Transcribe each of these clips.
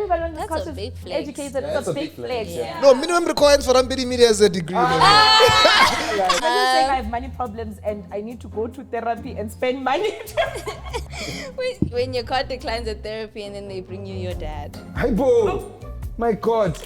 everybody on this That's couch a is big flex. educated. It's a big flex. Yeah. No, minimum requirements for Rampedi Media is a degree. I'm just saying I have money problems and I need to go to therapy and spend money. When your card declines at therapy and then they bring you your dad. Hi, Bo. My God.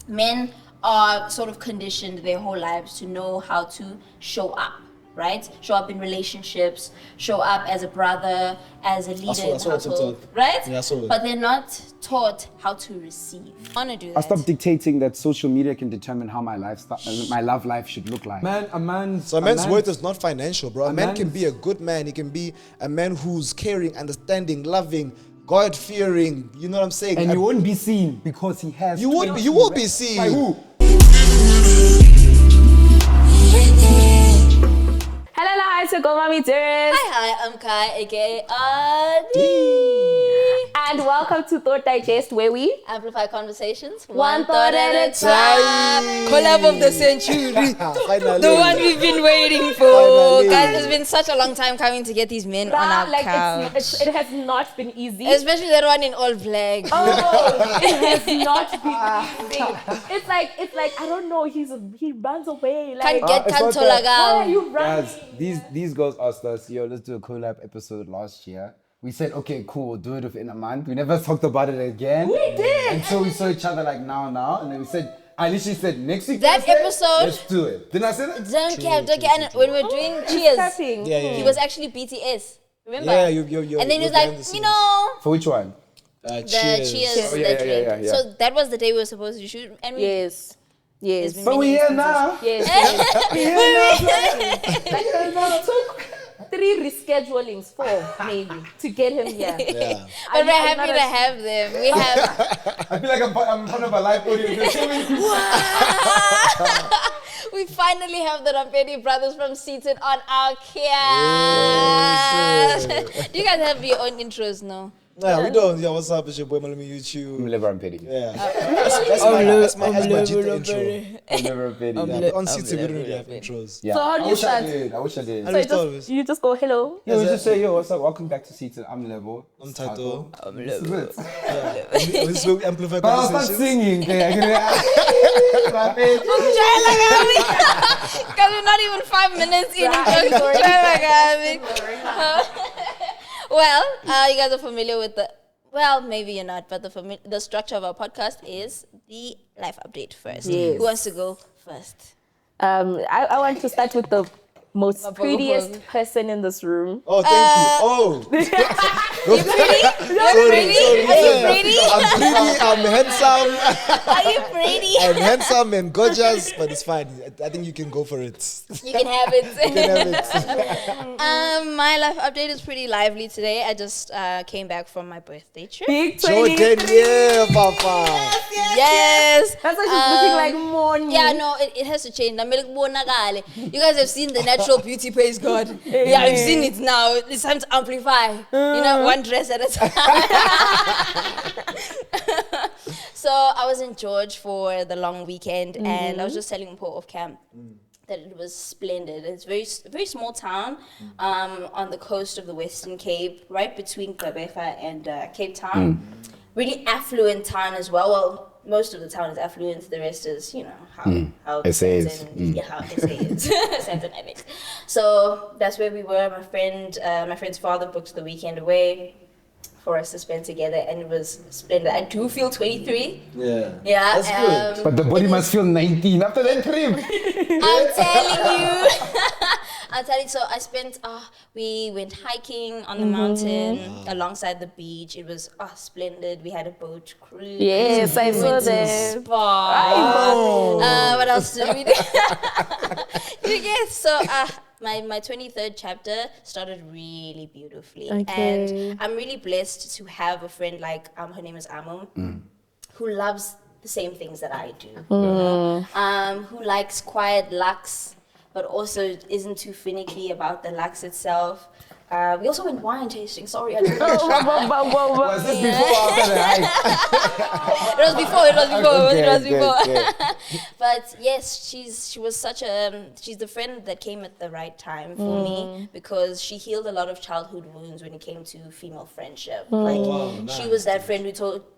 Men are sort of conditioned their whole lives to know how to show up, right? Show up in relationships, show up as a brother, as a leader in the household, right? Yeah, I saw it. But they're not taught how to receive. I want to do that. I stopped dictating that social media can determine how my love life should look like. Man, a man's worth is not financial, bro. A man can be a good man. He can be a man who's caring, understanding, loving, God-fearing. You know what I'm saying? And you won't be seen because he has. You will be seen. By who? Hello, hi, so go mommy Dearest. Hi, I'm Kai, aka Adi. And welcome to Thought Digest, where we Amplify conversations one thought at a time. Collab of the century. Finally. The one we've been waiting for. Finally. Guys, it's been such a long time coming to get these men on our couch. It has not been easy. Especially that one in all black. Oh, it has not been easy. It's like I don't know. He runs away. Like Can't get it's not Kanto that. why are Lagal. you running? Guys, these girls asked us, yo, let's do a collab episode last year. We said, okay, cool, we'll do it within a month. We never talked about it again. We did. Until we saw each other like now. And then we said, I literally said, next week. That Thursday, episode- Let's do it. Didn't I say that? Don't care. And when we were doing Cheers, Tapping. Yeah. he was actually BTS. Remember? Yeah, you. And then he was like, you know, For which one? the Cheers. Cheers. Oh, yeah, the yeah, drink. yeah. So that was the day we were supposed to shoot. And we Yes. There's been But many we here instances. now. It took 3 reschedulings, 4 maybe, to get him here. Yeah. But we're happy to have them. We have I feel like I'm in front of a live audience. we finally have the Rampedi brothers from Seated on our cast. Do you guys have your own intros now? Yeah, we don't. Yeah, what's up? It's your boy Mammi YouTube. Lebo Rampedi. Yeah. That's my Jita intro. Lebo Rampedi. Yeah, but on CT, we don't really have intros. Yeah. So how do you start? I wish I did. I So just thought it was. you just go hello. Yeah, we just say, yo, what's up? Welcome back to Seated. I'm Lebo. I'm Thato. This is it. This is where we amplify But I'll start conversations. singing. Okay, Because we're not even 5 minutes in. Well, you guys are familiar with well, maybe you're not, but the structure of our podcast is the life update first. Yes. Who wants to go first? I want to start with the most prettiest person in this room. Oh, thank you. Oh. You're pretty? Are you pretty? I'm pretty. I'm handsome. Are you pretty? I'm handsome and gorgeous, but it's fine. I think you can go for it. You can have it. You can have it. My life update is pretty lively today. I just came back from my birthday trip. Big 20. Jordan, yeah, Papa. Yes. That's why she's looking like morning. Yeah, no, it has to change. You guys have seen the natural beauty, praise God. Yeah, I've seen it now. It's time to amplify. You know, one dress at a time. So I was in George for the long weekend, and I was just telling Mpho of camp that it was splendid. It's a very small town on the coast of the Western Cape, right between Gqeberha and Cape Town. Really affluent town as well. Well, most of the town is affluent. The rest is, you know, how SA is. how SA is. Sense and ethics. So that's where we were. My friend's father booked the weekend away for us to spend together, and it was splendid. I do feel 23. Yeah. Yeah. That's good. But the body must feel 19 after that trip. I'm telling you. I'll tell you. So I spent. We went hiking on the mountain alongside the beach. It was splendid. We had a boat cruise. Yes, I We saw went to the that. spa. What else did we do? You guess so. My 23rd chapter started really beautifully, Okay. and I'm really blessed to have a friend like her name is Amo, who loves the same things that I do. You know? Who likes quiet lux, but also isn't too finicky about the lux itself. We also went wine tasting. Sorry, I didn't. Was this before or after the hike? It was before. Okay, It was good, before. good. But yes, she was such a she's the friend that came at the right time for me, because she healed a lot of childhood wounds when it came to female friendship. Like she was that friend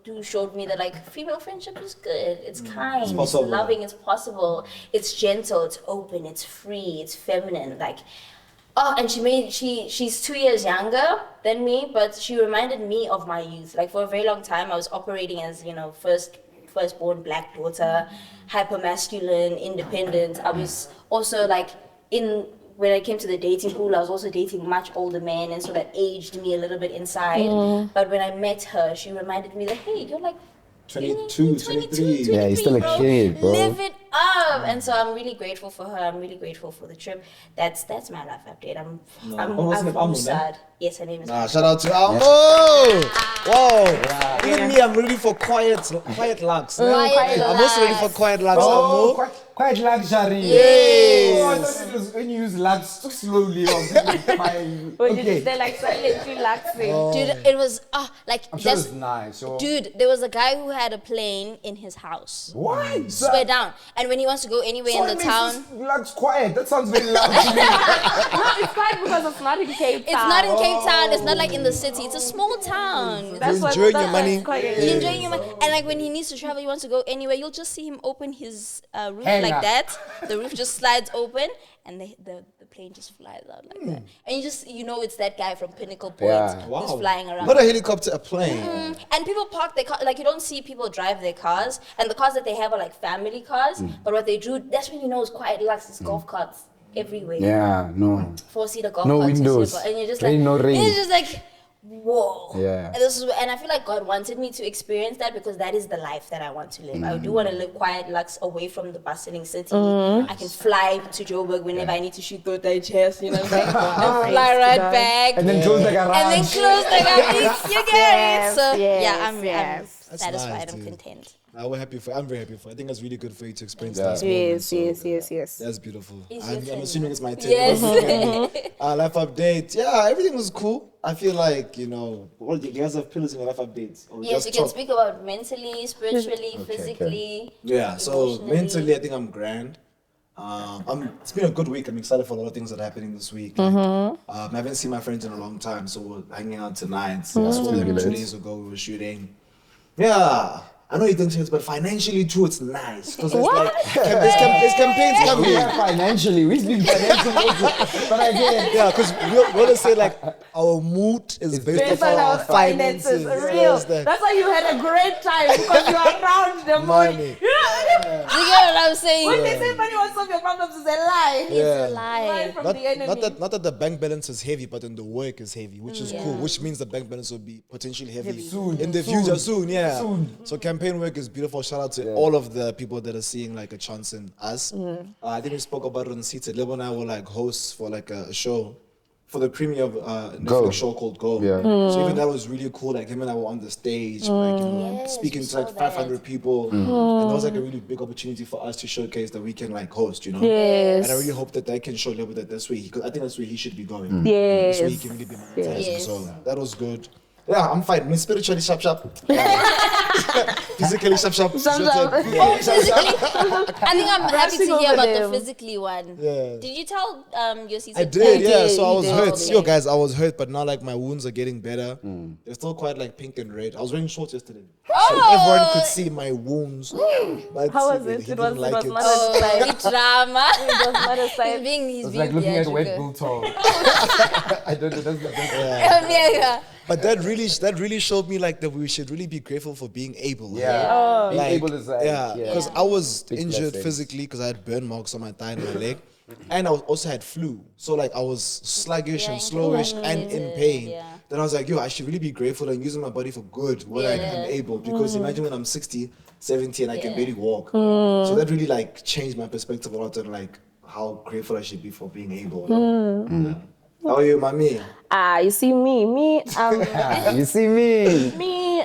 who showed me that like female friendship is good. It's kind. It's possible. loving. It's possible. It's gentle. It's open. It's free. It's feminine. Like. Oh, and she's 2 years younger than me, but she reminded me of my youth. Like for a very long time, I was operating as, firstborn black daughter, hyper masculine, independent. I was also like when I came to the dating pool, I was also dating much older men, and so that aged me a little bit inside. But when I met her, she reminded me that, hey, you're like 22, 23. Yeah, you're still a kid, bro. Live it up. And so I'm really grateful for her. I'm really grateful for the trip. That's my life update. I'm sad. Yes, her name is. Shout out to Mpho-Mpho. Whoa. Even me, I'm ready for quiet lux. I'm also ready for quiet lux. Oh, Mpho. quite luxury. Yes. Oh, I thought it was when you use lux too slowly. When they're like silently relaxing. Dude, it was like I'm sure it's nice. So. Dude, there was a guy who had a plane in his house. What? Swear down. And when he wants to go anywhere in the town, Lux quiet. That sounds very loud to me. It's quiet because it's not in Cape Town. it's not in Cape Town. It's not like in the city. It's a small town. That's what enjoying your money. He's enjoying your money. And like when he needs to travel, he wants to go anywhere, you'll just see him open his roof Hang like up. that. The roof just slides open, and the plane just flies out like that. And it's that guy from Pinnacle Point Yeah. who's flying around. Not a helicopter, a plane. And people park their car, like you don't see people drive their cars, and the cars that they have are like family cars. But what they do, that's when you know it's quiet, like it's golf carts everywhere. Yeah, no. 4-seater golf No carts. windows. And you're just Rain, like, no rain. it's just like, whoa. Yeah. And I feel like God wanted me to experience that, because that is the life that I want to live. I do want to live quiet, lux, away from the bustling city. I can fly to Joburg whenever I need to shoot those digest, and fly right back. And then close the garage. And then close the garage. You get it. So I'm That's satisfied. nice, I'm dude. content. I'm very happy for. I think that's really good for you to experience Yeah. that. moment, so Yes. That's beautiful. It's I'm your turn assuming now. it's my turn. Yes. Life update. Yeah, everything was cool. I feel like, do you guys have pillars in your life updates? Or Yes, just you can talk? speak about mentally, spiritually, physically. Yeah, so emotionally. mentally, I think I'm grand. It's been a good week. I'm excited for a lot of things that are happening this week. Like, I haven't seen my friends in a long time, so we're hanging out tonight. I saw them 2 days ago. We were shooting. Yeah. I know you think so, but financially too, it's nice. Because there's campaigns coming. Yeah, financially. We've been financial also. But I get Yeah, because we want to say like our mood is based on our finances. Real. That's why you had a great time, because you are around the money. Money. You get what I'm saying? When they say money won't solve your problems, it's a lie. Yeah. It's a lie. Lie from the enemy. Not that the bank balance is heavy, but then the work is heavy, which is cool. Which means the bank balance will be potentially heavy Soon. in the future soon. Yeah. Soon. So campaign work is beautiful. Shout out to all of the people that are seeing like a chance in us. I think we spoke about it on Seatedwith. Lebo and I were like hosts for like a show for the premiere of a Netflix show called Go. Yeah. So even that was really cool. Like him and I were on the stage, Yes, speaking we to like saw 500 people, and that was like a really big opportunity for us to showcase that we can like host, Yes. And I really hope that I can show Lebo that this week, because I think that's where he should be going. Yes. This week he can really be monetized. Yes. So that was good. Yeah, I'm fine. I mean, spiritually sharp. Physically sharp. I think I'm happy to hear about the physically one. Yeah. Did you tell your sister? I did, yeah. So I you was did. hurt. Okay. Yo, guys, I was hurt, but now like my wounds are getting better. They're still quite like pink and red. I was wearing shorts yesterday, so everyone could see my wounds. But How was he it? It didn't was not a Oh, sight. the drama. It was not a He's sight. being It's like looking at wet theatrical. bull tall. I don't know. That's Yeah. But that really showed me like that we should really be grateful for being able. yeah. Being Like, able is like, yeah, because I was Big injured blessings. physically because I had burn marks on my thigh and my leg, and I also had flu. So like I was sluggish Yeah, and slowish and in pain. yeah. Then I was like, yo, I should really be grateful and using my body for good when I'm able. Because imagine when I'm 60, 70 and I can barely walk. So that really like changed my perspective a lot on like how grateful I should be for being able. Yeah. How are you, Mammi? You see me, you see me.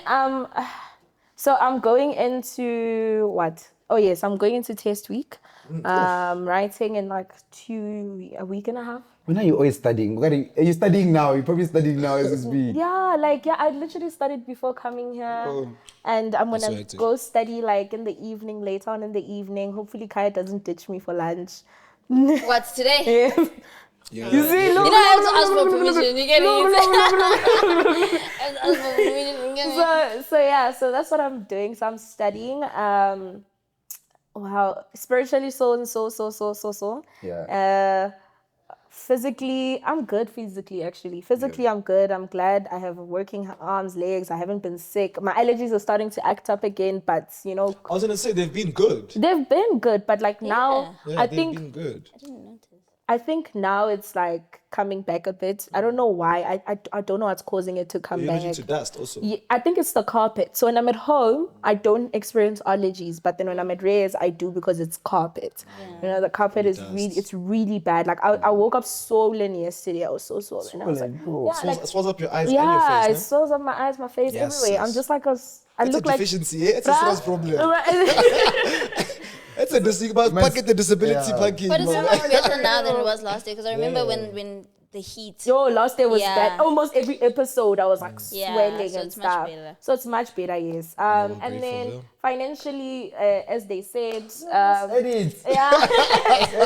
so I'm going into what? Oh yes, I'm going into test week. Writing in like a week and a half. When are you always studying? Are you studying now? You're probably studying now as we speak. Yeah, I literally studied before coming here. And I'm That's gonna so hectic. go study like in the evening, later on in the evening. Hopefully Kaya doesn't ditch me for lunch. What's today? Yeah. You see, You look, don't have to ask for permission. You get it. Ask for permission. You get it. so that's what I'm doing. So I'm studying. Wow, spiritually so. Yeah. Physically, I'm good physically, actually. Physically, I'm good. I'm glad I have working arms, legs. I haven't been sick. My allergies are starting to act up again, but, I was gonna say they've been good. they've been good. But, like, now, Yeah, I they've think been good. I think now it's, like, coming back a bit. I don't know why. I don't know what's causing it to come You're back. allergic to dust also. Yeah, I think it's the carpet. So when I'm at home, I don't experience allergies, but then when I'm at Reyes, I do because it's carpet. The carpet is dust. really bad. Like I woke up swollen yesterday. I was so swollen. I was like, Swells up your eyes and yeah, your it face, no? swells up my eyes, my face, Yes, everywhere. I'm yes. just like I It's look a like deficiency, eh? It's a serious problem. It's a packet the disability package. But it's so man. much better now than it was last year because I remember when the heat. Yo, last day was Yeah. bad. Almost every episode, I was like Yeah, swelling so and it's much stuff. better. So it's much better, yes. And grateful, then yeah. financially, as they said, Edit. yeah,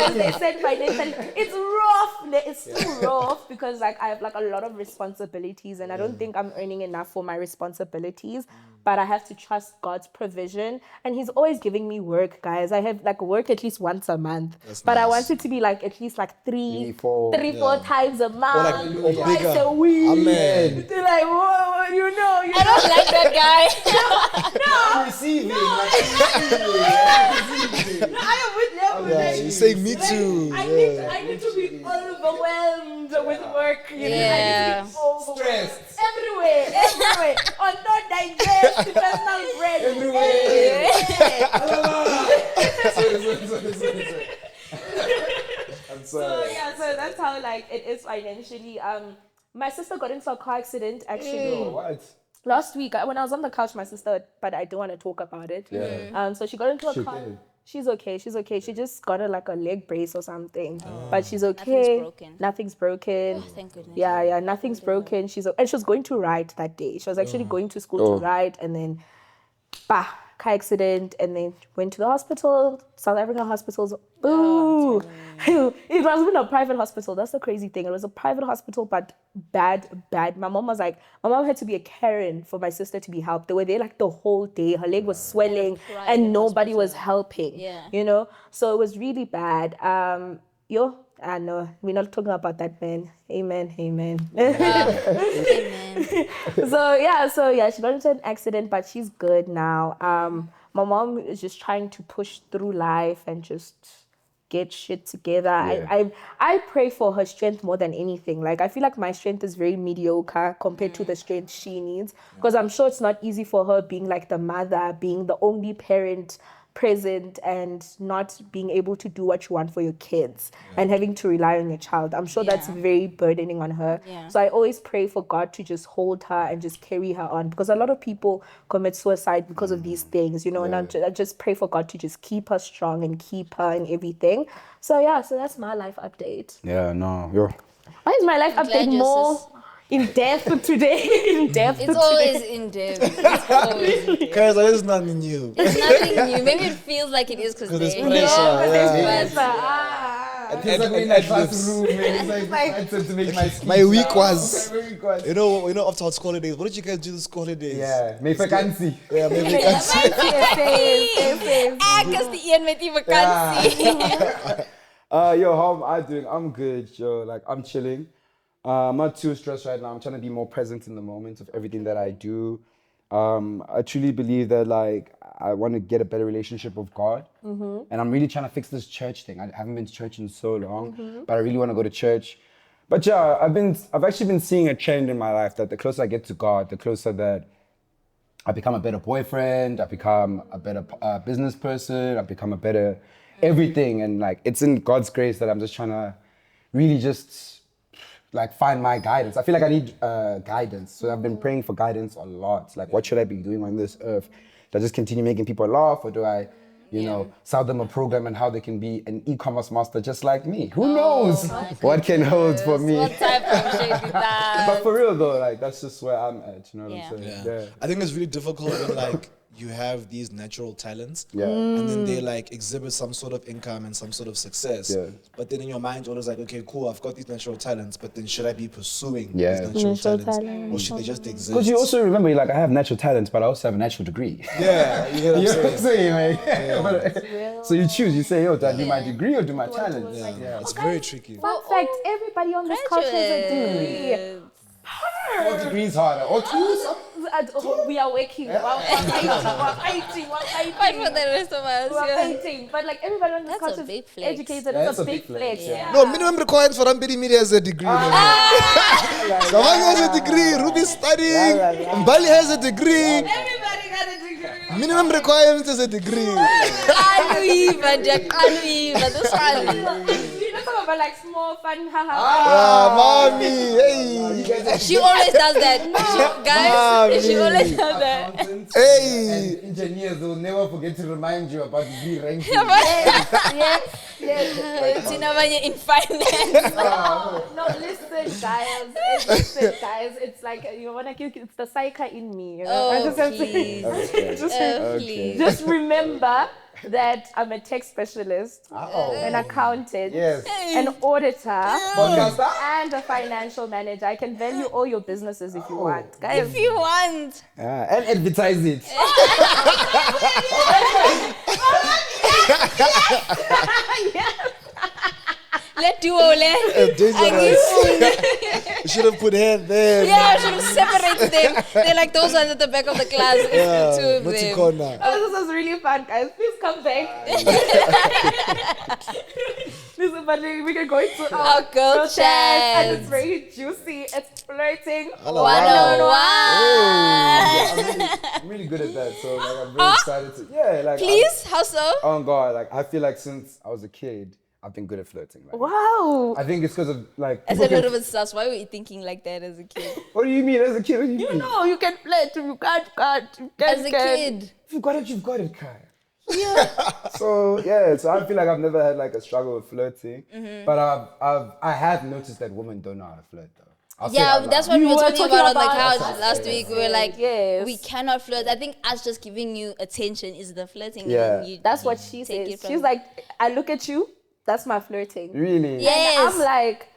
as they said, financially, it's rough. It's still rough because like I have like a lot of responsibilities, and I don't think I'm earning enough for my responsibilities. But I have to trust God's provision, and He's always giving me work, guys. I have like work at least once a month, but I nice. want it to be like at least like three, four. four times a month, or twice bigger. a week. Amen. They're like, whoa, you know. I don't like that guy. Receiving. I am with Lebo. Yeah, you're saying me too. I need to be overwhelmed with work. You know? I Yeah. need to be overwhelmed. Stressed. Everywhere. On not digest, personal bread. I'm So sorry. so that's how like it is financially. My sister got into a car accident actually What? last week when I was on the couch. My sister, but I don't want to talk about it. Yeah. So she got into a She car. okay? She's okay. She just got a leg brace or something, but she's okay. Nothing's broken. Thank goodness. Yeah, nothing's broken. And she was going to ride that day. She was actually going to school to ride, and then, car accident, and then went to the hospital. South African hospitals. Boo! It wasn't a private hospital. That's the crazy thing. It was a private hospital, but bad. My mom had to be a Karen for my sister to be helped. They were there like the whole day. Her leg was swelling, and nobody was helping. Yeah. So it was really bad. I know we're not talking about that, man. Amen. Amen. So she got into an accident, but she's good now. My mom is just trying to push through life and just get shit together. Yeah. I pray for her strength more than anything. Like I feel like my strength is very mediocre compared to the strength she needs, because I'm sure it's not easy for her being like the mother, being the only parent present, and not being able to do what you want for your kids and having to rely on your child. I'm sure that's very burdening on her. So I always pray for God to just hold her and just carry her on, because a lot of people commit suicide because of these things, and I just pray for God to just keep her strong and keep her in everything. So that's my life update. Yeah, no. Yo. Why is my life update more in depth today? It's always in depth. It's always in depth. Guys, there's nothing new. It's nothing new. Maybe it feels like it is because Because they there's pressure. It's like in a classroom, man. It's like I said to make my speech. My week was, My week was. you know, after school holidays, what did you guys do this school holidays? Yeah, make vakantie. Yeah, maybe we can see. Because the Ian met die vakansie. Yo, how am I doing? I'm good, yo. Like, I'm chilling. I'm not too stressed right now. I'm trying to be more present in the moment of everything that I do. I truly believe that, like, I want to get a better relationship with God. And I'm really trying to fix this church thing. I haven't been to church in so long, but I really want to go to church. But yeah, I've actually been seeing a trend in my life that the closer I get to God, the closer that I become a better boyfriend, I become a better business person, I become a better everything. And like, it's in God's grace that I'm just trying to really just like find my guidance. I feel like I need guidance. So I've been praying for guidance a lot. Like, what should I be doing on this earth? Do I just continue making people laugh, or do I you know, sell them a program and how they can be an e-commerce master just like me. Who knows what can hold for me? What type of shit is that? But for real though, like that's just where I'm at, you know what Yeah. I'm saying? Yeah. I think it's really difficult when like you have these natural talents Yeah. and then they like exhibit some sort of income and some sort of success. Yeah. But then in your mind, you're always like, okay, cool, I've got these natural talents, but then should I be pursuing Yeah. these natural Natural talents? talents. Or should they just exist? Because you also remember, like, I have natural talents, but I also have a natural degree. Yeah, you get what I'm You know what I'm saying? saying, like? So you choose. You say, yo, do I do my degree or do my talent? Yeah, it's very tricky. Fun fact, everybody on this couch has a degree. All degrees harder. Or two. We are working. We're fighting. Fight for the rest of us. We're Yeah. fighting. But like everybody on this That's a couch is big flex. educated. Yeah, It's a big flex. Yeah. No, minimum requirements for Rampedi Media is a degree. Kawang has a degree, Ruby's studying, Mbali has a degree. Everybody got a degree. Minimum requirements is a degree. This one. You know, talk about like small fun, haha. Mommy, hey. She always does that. Guys, she always does that. Accountants Hey. and engineers will never forget to remind you about degree ranking. Yes. Tinabanye in finance. No, listen, guys. It's like you wanna kill. It's the psycho in me. You know? I Oh, just have to- please. Please. Just remember that I'm a tech specialist, Oh. an accountant, Yes. an auditor, Podcaster? and a financial manager. I can value all your businesses if you want, guys. If you want. And advertise it. Let do all that. Dangerous. You should have put hair there. Yeah, I should have separated them. They're like those ones at the back of the class. It's the two of What's it them. called now? Oh, this was really fun, guys. Please come back. Listen, but we can go into Our girl chat, and chats. it's very juicy. It's flirting. Hello. 101. I'm really good at that, so like I'm very excited to. Yeah, like. Please, how so? Oh God, like I feel like since I was a kid, I've been good at flirting. Like, Wow. I think it's because of like. As a people little can- bit sus, why were you thinking like that as a kid? What do you mean as a kid? What do you mean? No, you can flirt. You can't. As a kid. If you got it, you've got it, Kai. Yeah. So I feel like I've never had like a struggle with flirting, but I have noticed that women don't know how to flirt though. I'll say it Yeah, out loud. that's what we were talking about on the couch about last week. We were like, Yes. we cannot flirt. I think us just giving you attention is the flirting. Yeah. And you, That's what she take says. it from- She's like, I look at you. That's my flirting. Really. Yes. And I'm like,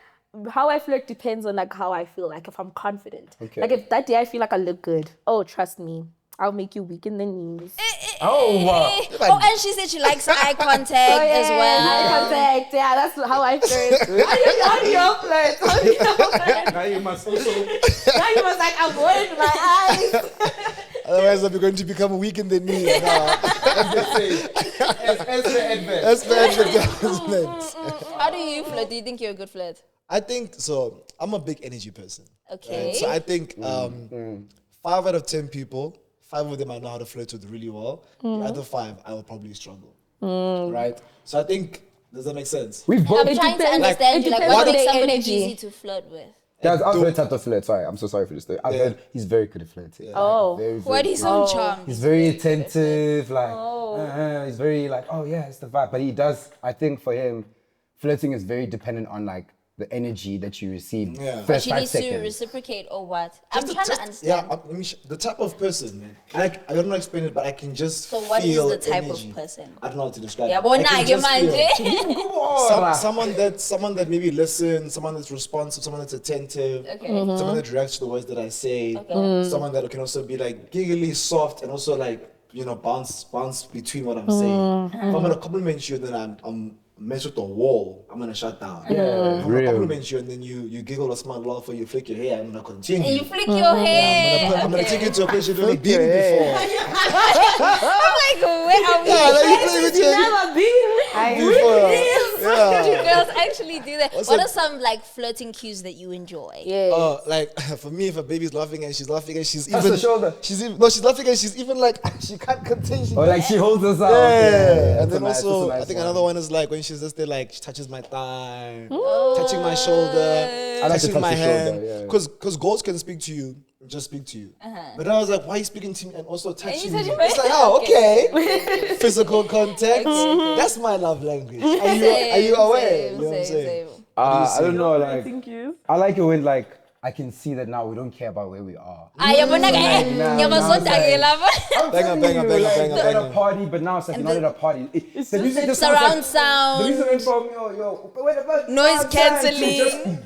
how I flirt depends on like how I feel. Like if I'm confident. Okay. Like if that day I feel like I look good. Oh, trust me, I'll make you weak in the knees. Oh wow. Oh, and she said she likes eye contact as Eye well. contact. Yeah, that's how I flirt. How do you flirt? How do you flirt? Now you must also. Now you must like avoid my eyes. Otherwise, I'm going to become weak in the knee. Nah. As the advert. That's the advertisement. How do you flirt? Do you think you're a good flirt? I think so. I'm a big energy person. Okay. Right? So I think 5 out of 10 people, 5 of them I know how to flirt with really well. The other 5, I will probably struggle. Right? So I think, does that make sense? We've both. I'm trying to depends- understand it you. Like, depends what on makes the somebody energy. easy to flirt with? Guys, I've heard Thato flirt. Sorry, I'm so sorry for this. I've heard he's very good at flirting. Oh. Very, very What is good. on charm? He's very attentive, like, he's very like, oh yeah, it's the vibe. But he does, I think for him, flirting is very dependent on like the energy that you receive. Yeah. First She 5 needs to seconds. reciprocate or what? I'm Just trying the- to understand. Yeah, the type of person, like, I don't know how to explain it, but I can just So what is feel the type energy. of person? I don't know how to describe Yeah, it. but I now can you just mind. feel. Someone that maybe listens, someone that's responsive, someone that's attentive, Okay. someone that reacts to the words that I say, someone that can also be like giggly, soft, and also like, you know, bounce between what I'm saying. If I'm gonna compliment you, then I'm mess with the wall, I'm gonna shut down. Yeah, I'm gonna real. compliment you, and then you giggle a smart laugh, or you flick your hair, I'm gonna continue. And you flick your hair. I'm gonna take you to a place you've never Flick been your hair. before. I'm like, where are we? Yeah, like you play with your Never been. before. You Yeah. girls actually do that. What's What it- are some like flirting cues that you enjoy? Yeah. Like for me, if a baby's laughing and she's laughing and she's That's even the shoulder. she's even, no, she's laughing and she's even like she can't contain. Or like she holds us out. Yeah, That's and a then nice- that's a also nice I think one. another one is like when she's just there, like she touches my thigh, touching my shoulder. I like to touching touch my the shoulder, hand. yeah. Because girls can speak to you, just speak to you. But I was like, why are you speaking to me and also touching me? touching my It's like, oh, okay. Physical contact. That's my love language. Are you aware? You know what I'm saying? I don't know, like, Thank you. I like it when, like, I can see that now we don't care about where we are. Yabona ke yabasonta lava. We're at a party, but now it's like you're not at a party. The music just sounds Surround like, sound. the music from wait a minute, Noise outside, cancelling.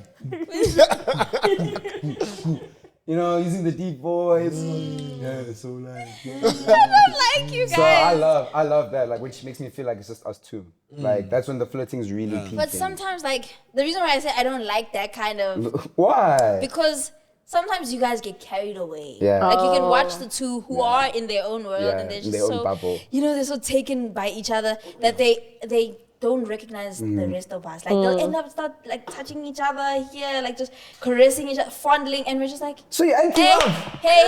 you know, using the deep voice. Yeah, so like. I don't like you guys. So I love that. Like when she makes me feel like it's just us two. Like that's when the flirting is really peaking. But sometimes, like, the reason why I say I don't like that kind of... Why? Because sometimes you guys get carried away. Yeah. Like, you can watch the two who are in their own world and they're in just their own so... bubble. You know, they're so taken by each other that they don't recognize the rest of us. Like, they'll end up start, like, touching each other here, like, just caressing each other, fondling, and we're just like... So you're Hey, hey.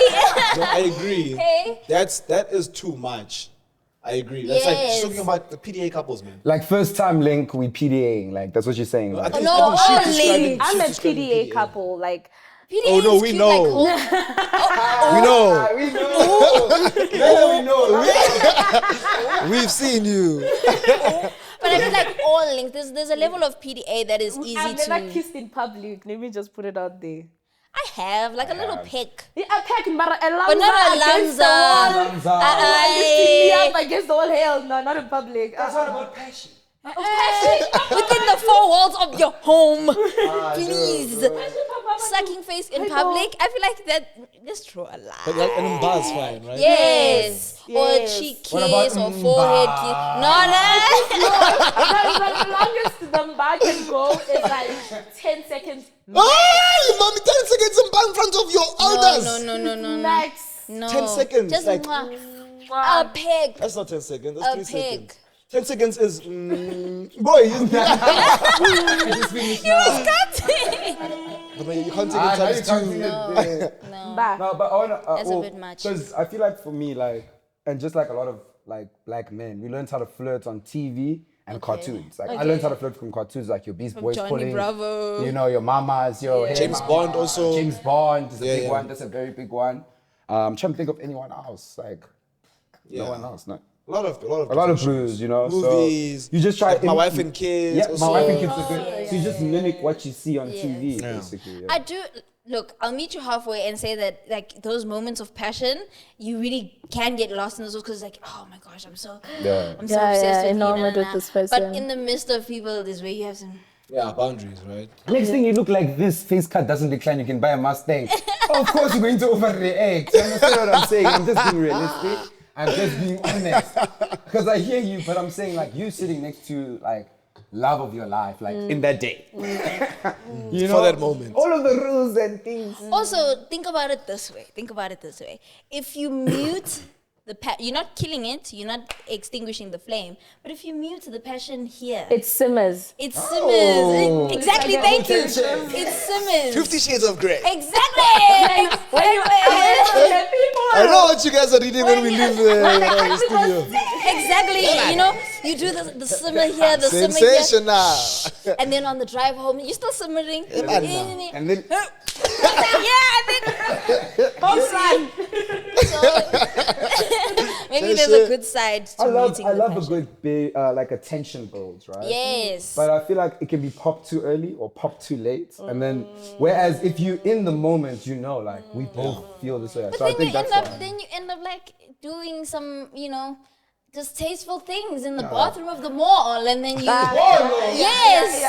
No, I agree. Hey. That is too much. I agree. That's like Yes. she's talking about the PDA couples, man. Like first time link, we PDAing. Like that's what you're saying. Like, I No, think she's only. describing- I'm a she's describing PDA couple. Like, PDA Oh, no, is we cute, know. Like, We know. we know. We've seen you. but I feel like all links, there's a level of PDA that is easy I've to... never kissed in public. Let me just put it out there. I have, like, a little peck. Yeah, I peck, but a But not a against the lanza. wall. Lifting me up against the wall. Hell no, not in public. That's not about passion. Within the four walls of your home. Please. Sucking face in public. I feel like that's true a lot. But like, an Mba's fine, right? Yes. Or a Yes. cheek What about kiss or forehead kiss. No. The longest the bar can go is like 10 seconds Hey, mommy, 10 seconds in front of your elders. No. max. No. 10 seconds, Just like- a peg. That's not 10 seconds. That's A 3 pig. seconds. 10 seconds is boy. But man, you can't take it times two. No. Bah. No, but I wanna. That's a bit much. Because I feel like for me, like, and just like a lot of like black men, we learned how to flirt on TV and cartoons. Like I learned how to flirt from cartoons, like your Beast Boys Johnny pulling, Bravo. you know, your mamas, your hey, James mama. Bond also. James Bond is a Yeah, big yeah. one. That's a very big one. I'm trying to think of anyone else. Like Yeah. no one else. No. A lot of A lot of brews, you know. movies. So you just try. like My Wife and Kids. Yeah, also. My Wife and Kids are good. So you just mimic what you see on TV, basically. Yeah. I do. Look, I'll meet you halfway and say that, like, those moments of passion, you really can get lost in those because, like, oh my gosh, I'm so obsessed with enamored you, with this person. But in the midst of people, there's where you have some. Yeah, boundaries, right? Next thing you look like this, face cut doesn't decline, you can buy a Mustang. Of course you're going to overreact. You understand what I'm saying? I'm just being realistic. I'm just being honest. Because I hear you, but I'm saying like you sitting next to like love of your life, like in that day. You know? For that moment. All of the rules and things. Also, think about it this way. If you mute you're not killing it, you're not extinguishing the flame, but if you mute the passion here, It simmers. it simmers. Exactly, It's like thank you. attention. It simmers. 50 Shades of Grey. Exactly. I know what you guys are reading when we leave the studio. Exactly. You know, you do the simmer here, the simmer here. Sensational. And then on the drive home, you're still simmering. And then Maybe there's a good side to meeting I the love a passion. good like attention builds, right? Yes. But I feel like it can be popped too early or popped too late. And then, whereas if you in the moment, you know, like we both feel this way. But So I then think you end that's up, why. then you end up like doing some, distasteful things in the bathroom of the mall, and then you. Yes.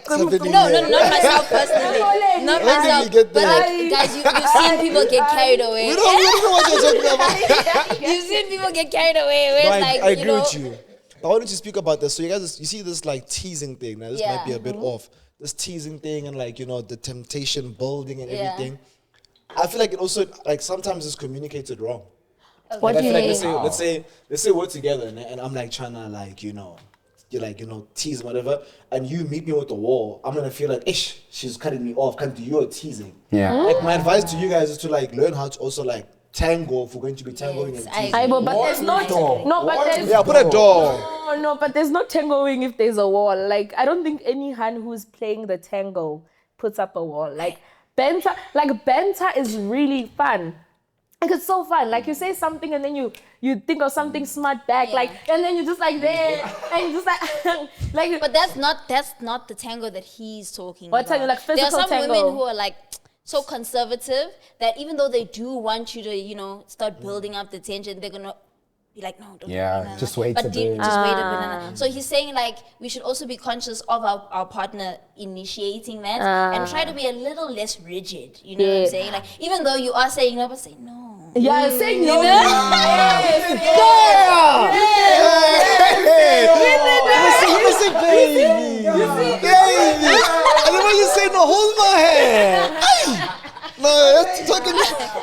No, not myself personally. Not When did myself. we get But there? like, guys, you've seen people get carried away. We don't know what you're talking about. You've seen people get carried away. Where No, it's like, I agree with you. But why don't you speak about this? So you see this like teasing thing. Now this might be a bit off. This teasing thing and like, the temptation building and Yeah. everything. I feel like it also like sometimes it's communicated wrong. What Like, do I you feel like mean? let's say we're together and I'm like trying to like, you're like, tease whatever, and you meet me with the wall, I'm gonna feel like, ish, she's cutting me off, you're teasing. Yeah. Like my advice to you guys is to like learn how to also like tango if we're going to be tangoing Yes, and I teasing. I know, but there's no Yeah, put a door. no, but there's no tangoing if there's a wall. Like I don't think any hand who's playing the tango puts up a wall. Like banter is really fun. Like it's so fun. Like you say something and then you think of something smart back. Like and then you're just like there and you just like But that's not the tango that he's talking what about. tango? Like physical there are some tango. women who are like so conservative that even though they do want you to, start building up the tension, they're gonna be like, no, don't. just wait a bit. Just wait a bit. So he's saying like we should also be conscious of our partner initiating that and try to be a little less rigid. You know what I'm saying? Like even though you are saying no, but say no. Yeah, saying no. Listen, baby. Baby. And then when you say no, hold my hand. No, that's talking.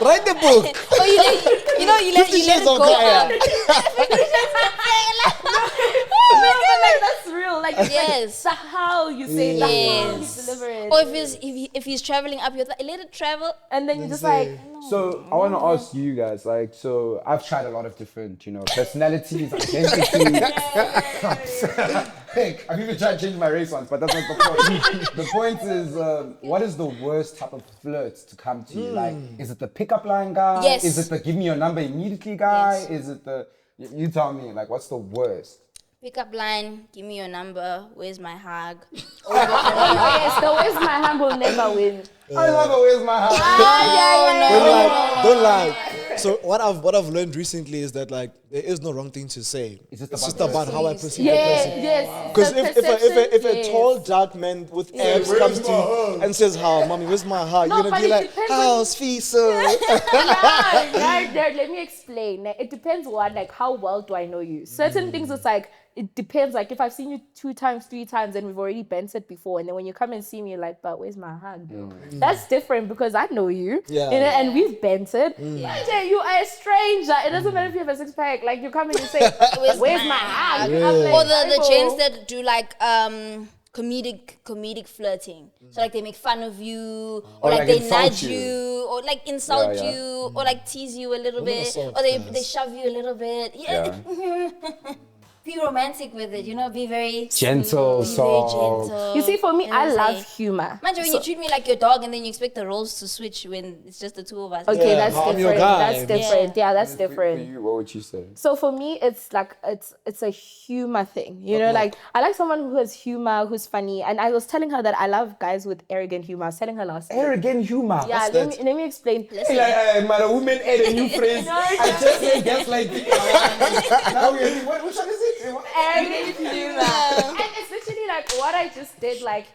Write the book. Oh, you let it go up. No, but like that's real. Like Yes. that's how you say it, Yes. that's how you deliver it. Or if he's traveling up, you're like, let it travel. And then you're just like, So I want to ask you guys, like, so I've tried a lot of different, personalities, identities. I've even tried changing my race once, but that's not the point. The point is, what is the worst type of flirt to come to you? Like, is it the pickup line guy? Yes. Is it the give me your number immediately guy? Yes. Is it the, you tell me, like, what's the worst? Pick up line, give me your number, where's my hug? yes, the where's my hand will never win. I love it, where's my house? Don't lie. So what I've learned recently is that like there is no wrong thing to say. It's just It's about just about how I perceive the Yes, person. yes. Because The if a perception, tall dark man with abs comes to you and says, "How, mommy, where's my heart?" No, You're gonna but be it like, depends "How's Fisa?" Let me explain. It depends like how well do I know you? Certain things it's like it depends. Like if I've seen you 2 times, 3 times, and we've already bent it before, and then when you come and see me, you're like, but where's my hug, bro? That's different because I know you. Yeah. And we've bent it. But you are a stranger. It doesn't matter if you have a 6-pack. Like you come and you say, where's my hug? I'm like, Or the "Aibo." gents that do like comedic flirting. So like they make fun of you, or like they insult nudge you. you, or like insult Yeah, yeah. you, or like tease you a little bit, assault, or they guys. shove you a little bit. Be romantic with it, be very Gentle, be very soft. gentle. You see, for me, You know I what I'm love saying? humor. Imagine when you treat me like your dog and then you expect the roles to switch when it's just the two of us. Okay, Yeah, that's I'm your different. guy. That's different. Yeah, that's For different. you, what would you say? So for me, it's like it's a humor thing, like I like someone who has humor, who's funny. And I was telling her that I love guys with arrogant humor. I was telling her last week. Arrogant humor. Yeah, let me explain. My woman add a new phrase. I just say gaslighting. Now which one is it? Arrogant humor. And it's literally like what I just did. Like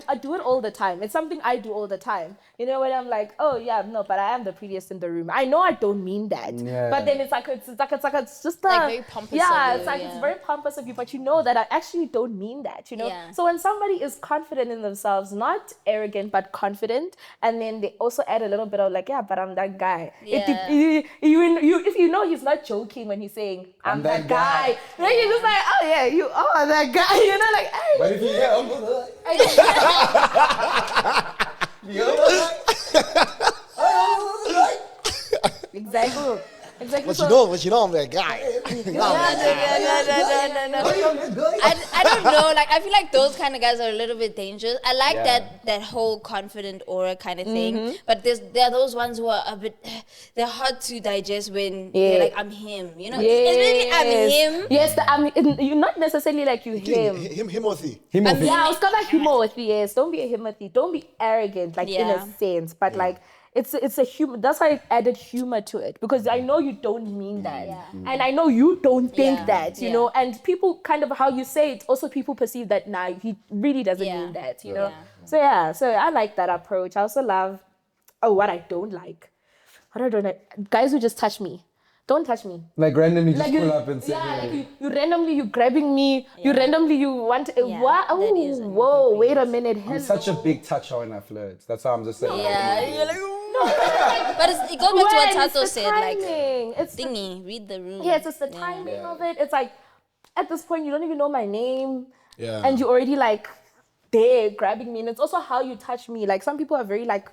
I do it all the time. It's something I do all the time. When I'm like, oh yeah, no, but I am the prettiest in the room. I know I don't mean that, Yeah. but then it's just Like very pompous yeah, of it's you, like yeah. it's very pompous of you, but you know that I actually don't mean that. Yeah. So when somebody is confident in themselves, not arrogant but confident, and then they also add a little bit of like, yeah, but I'm that guy. Yeah. If you know he's not joking when he's saying I'm that guy, then you're just like, oh yeah, you are that guy. Like, hey. But if you get Exactly. But So- you know, I'm that guy. No. I don't know. Like I feel like those kind of guys are a little bit dangerous. I like that whole confident aura kind of thing. But there are those ones who are a bit. They're hard to digest when they're like, I'm him. Especially I'm him. Yes, you're not necessarily like you him. Him or thee. Yeah, I was gonna humility. Yes, don't be a humility. Don't be arrogant, like in Yeah. a sense. But like, it's a humor. That's why I added humor to it because I know you don't mean that, and I know you don't think Yeah. that. And people kind of how you say it. Also, people perceive that he really doesn't mean that. So I like that approach. I also love what I don't like. What I don't like, guys who just touch me. Don't touch me. like randomly just Like pull up and say, you randomly you grabbing me. You randomly you want. What? that is Oh, whoa! Wait a minute. I'm such a big toucher when I flirt. That's how I'm just saying. Yeah, you're like, but it goes back to what Thato said, like it's the, thingy, read the room. yes, it's the timing of it. It's like at this point you don't even know my name, Yeah. and you already like there grabbing me, and it's also how you touch me. Like some people are very like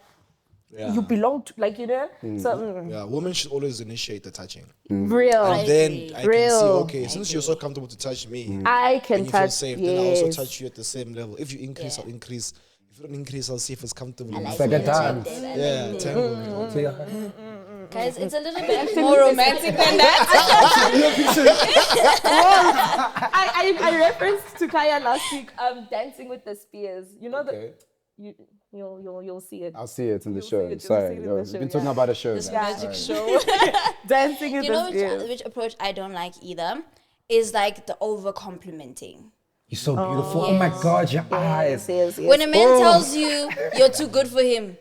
you belong to, like So Yeah, women should always initiate the touching. real. And then agree. I can see, Real. okay, since you're so comfortable to touch me, I can and you feel touch. safe, then I also Yes. touch you at the same level. If you increase, I'll increase. If If we don't increase, I'll see if it's comfortable. I It's like a it. dance. Yeah, tango. Guys, it's a little bit more romantic than that. I referenced to Kaya last week, Dancing with the Spears. You know Okay. you'll see it. I'll see it in the You'll show. see it, you'll Sorry, see it in yo, the we've show, been talking yeah. about a show. This guys. magic Sorry. show. Dancing with You know the Spears. which approach I don't like either is like the over complimenting. You're so beautiful. Oh my God, your eyes. Yes. When a man tells you you're too good for him,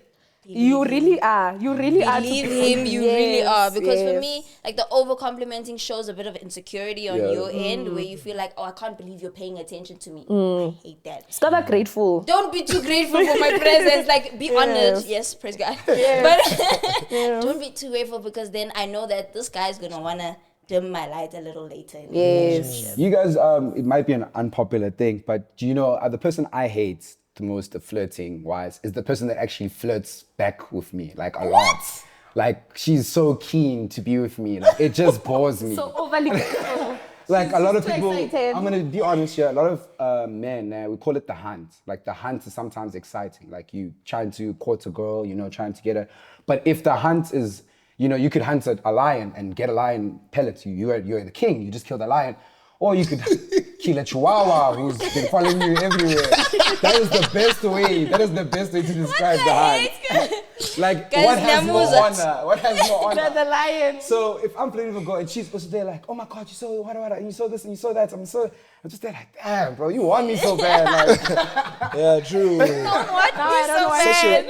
You really are. You really are. believe to him, you really are. Because for yes. me, like the over complimenting shows a bit of insecurity on Yeah. your end where you feel like, oh, I can't believe you're paying attention to me. I hate that. It's not that grateful. Don't be too grateful for my presence. Like, be honored. Yes, praise God. But don't be too grateful because then I know that this guy's going to want to dim my light a little later in the relationship. You guys, it might be an unpopular thing, but do you know the person I hate the most, flirting wise, is the person that actually flirts back with me, like a lot. Like she's so keen to be with me, like it just bores me. So overly. Like a lot of too people, excited. I'm gonna be honest here, a lot of men, we call it the hunt. Like the hunt is sometimes exciting. Like you trying to court a girl, trying to get her. But if the hunt is, you could hunt a lion and get a lion pellet you. You're the king, you just killed a lion. Or you could kill a chihuahua who's been following you everywhere. That is the best way. That is the best way to describe the hunt. Like, Guys, what has more Namuza. honor? What has more honor? The lion. So if I'm playing with a girl and she's also there like, oh my God, you saw what, and you saw this and you saw that. I'm just there like, damn, bro, you want me so bad. Like, Yeah, true.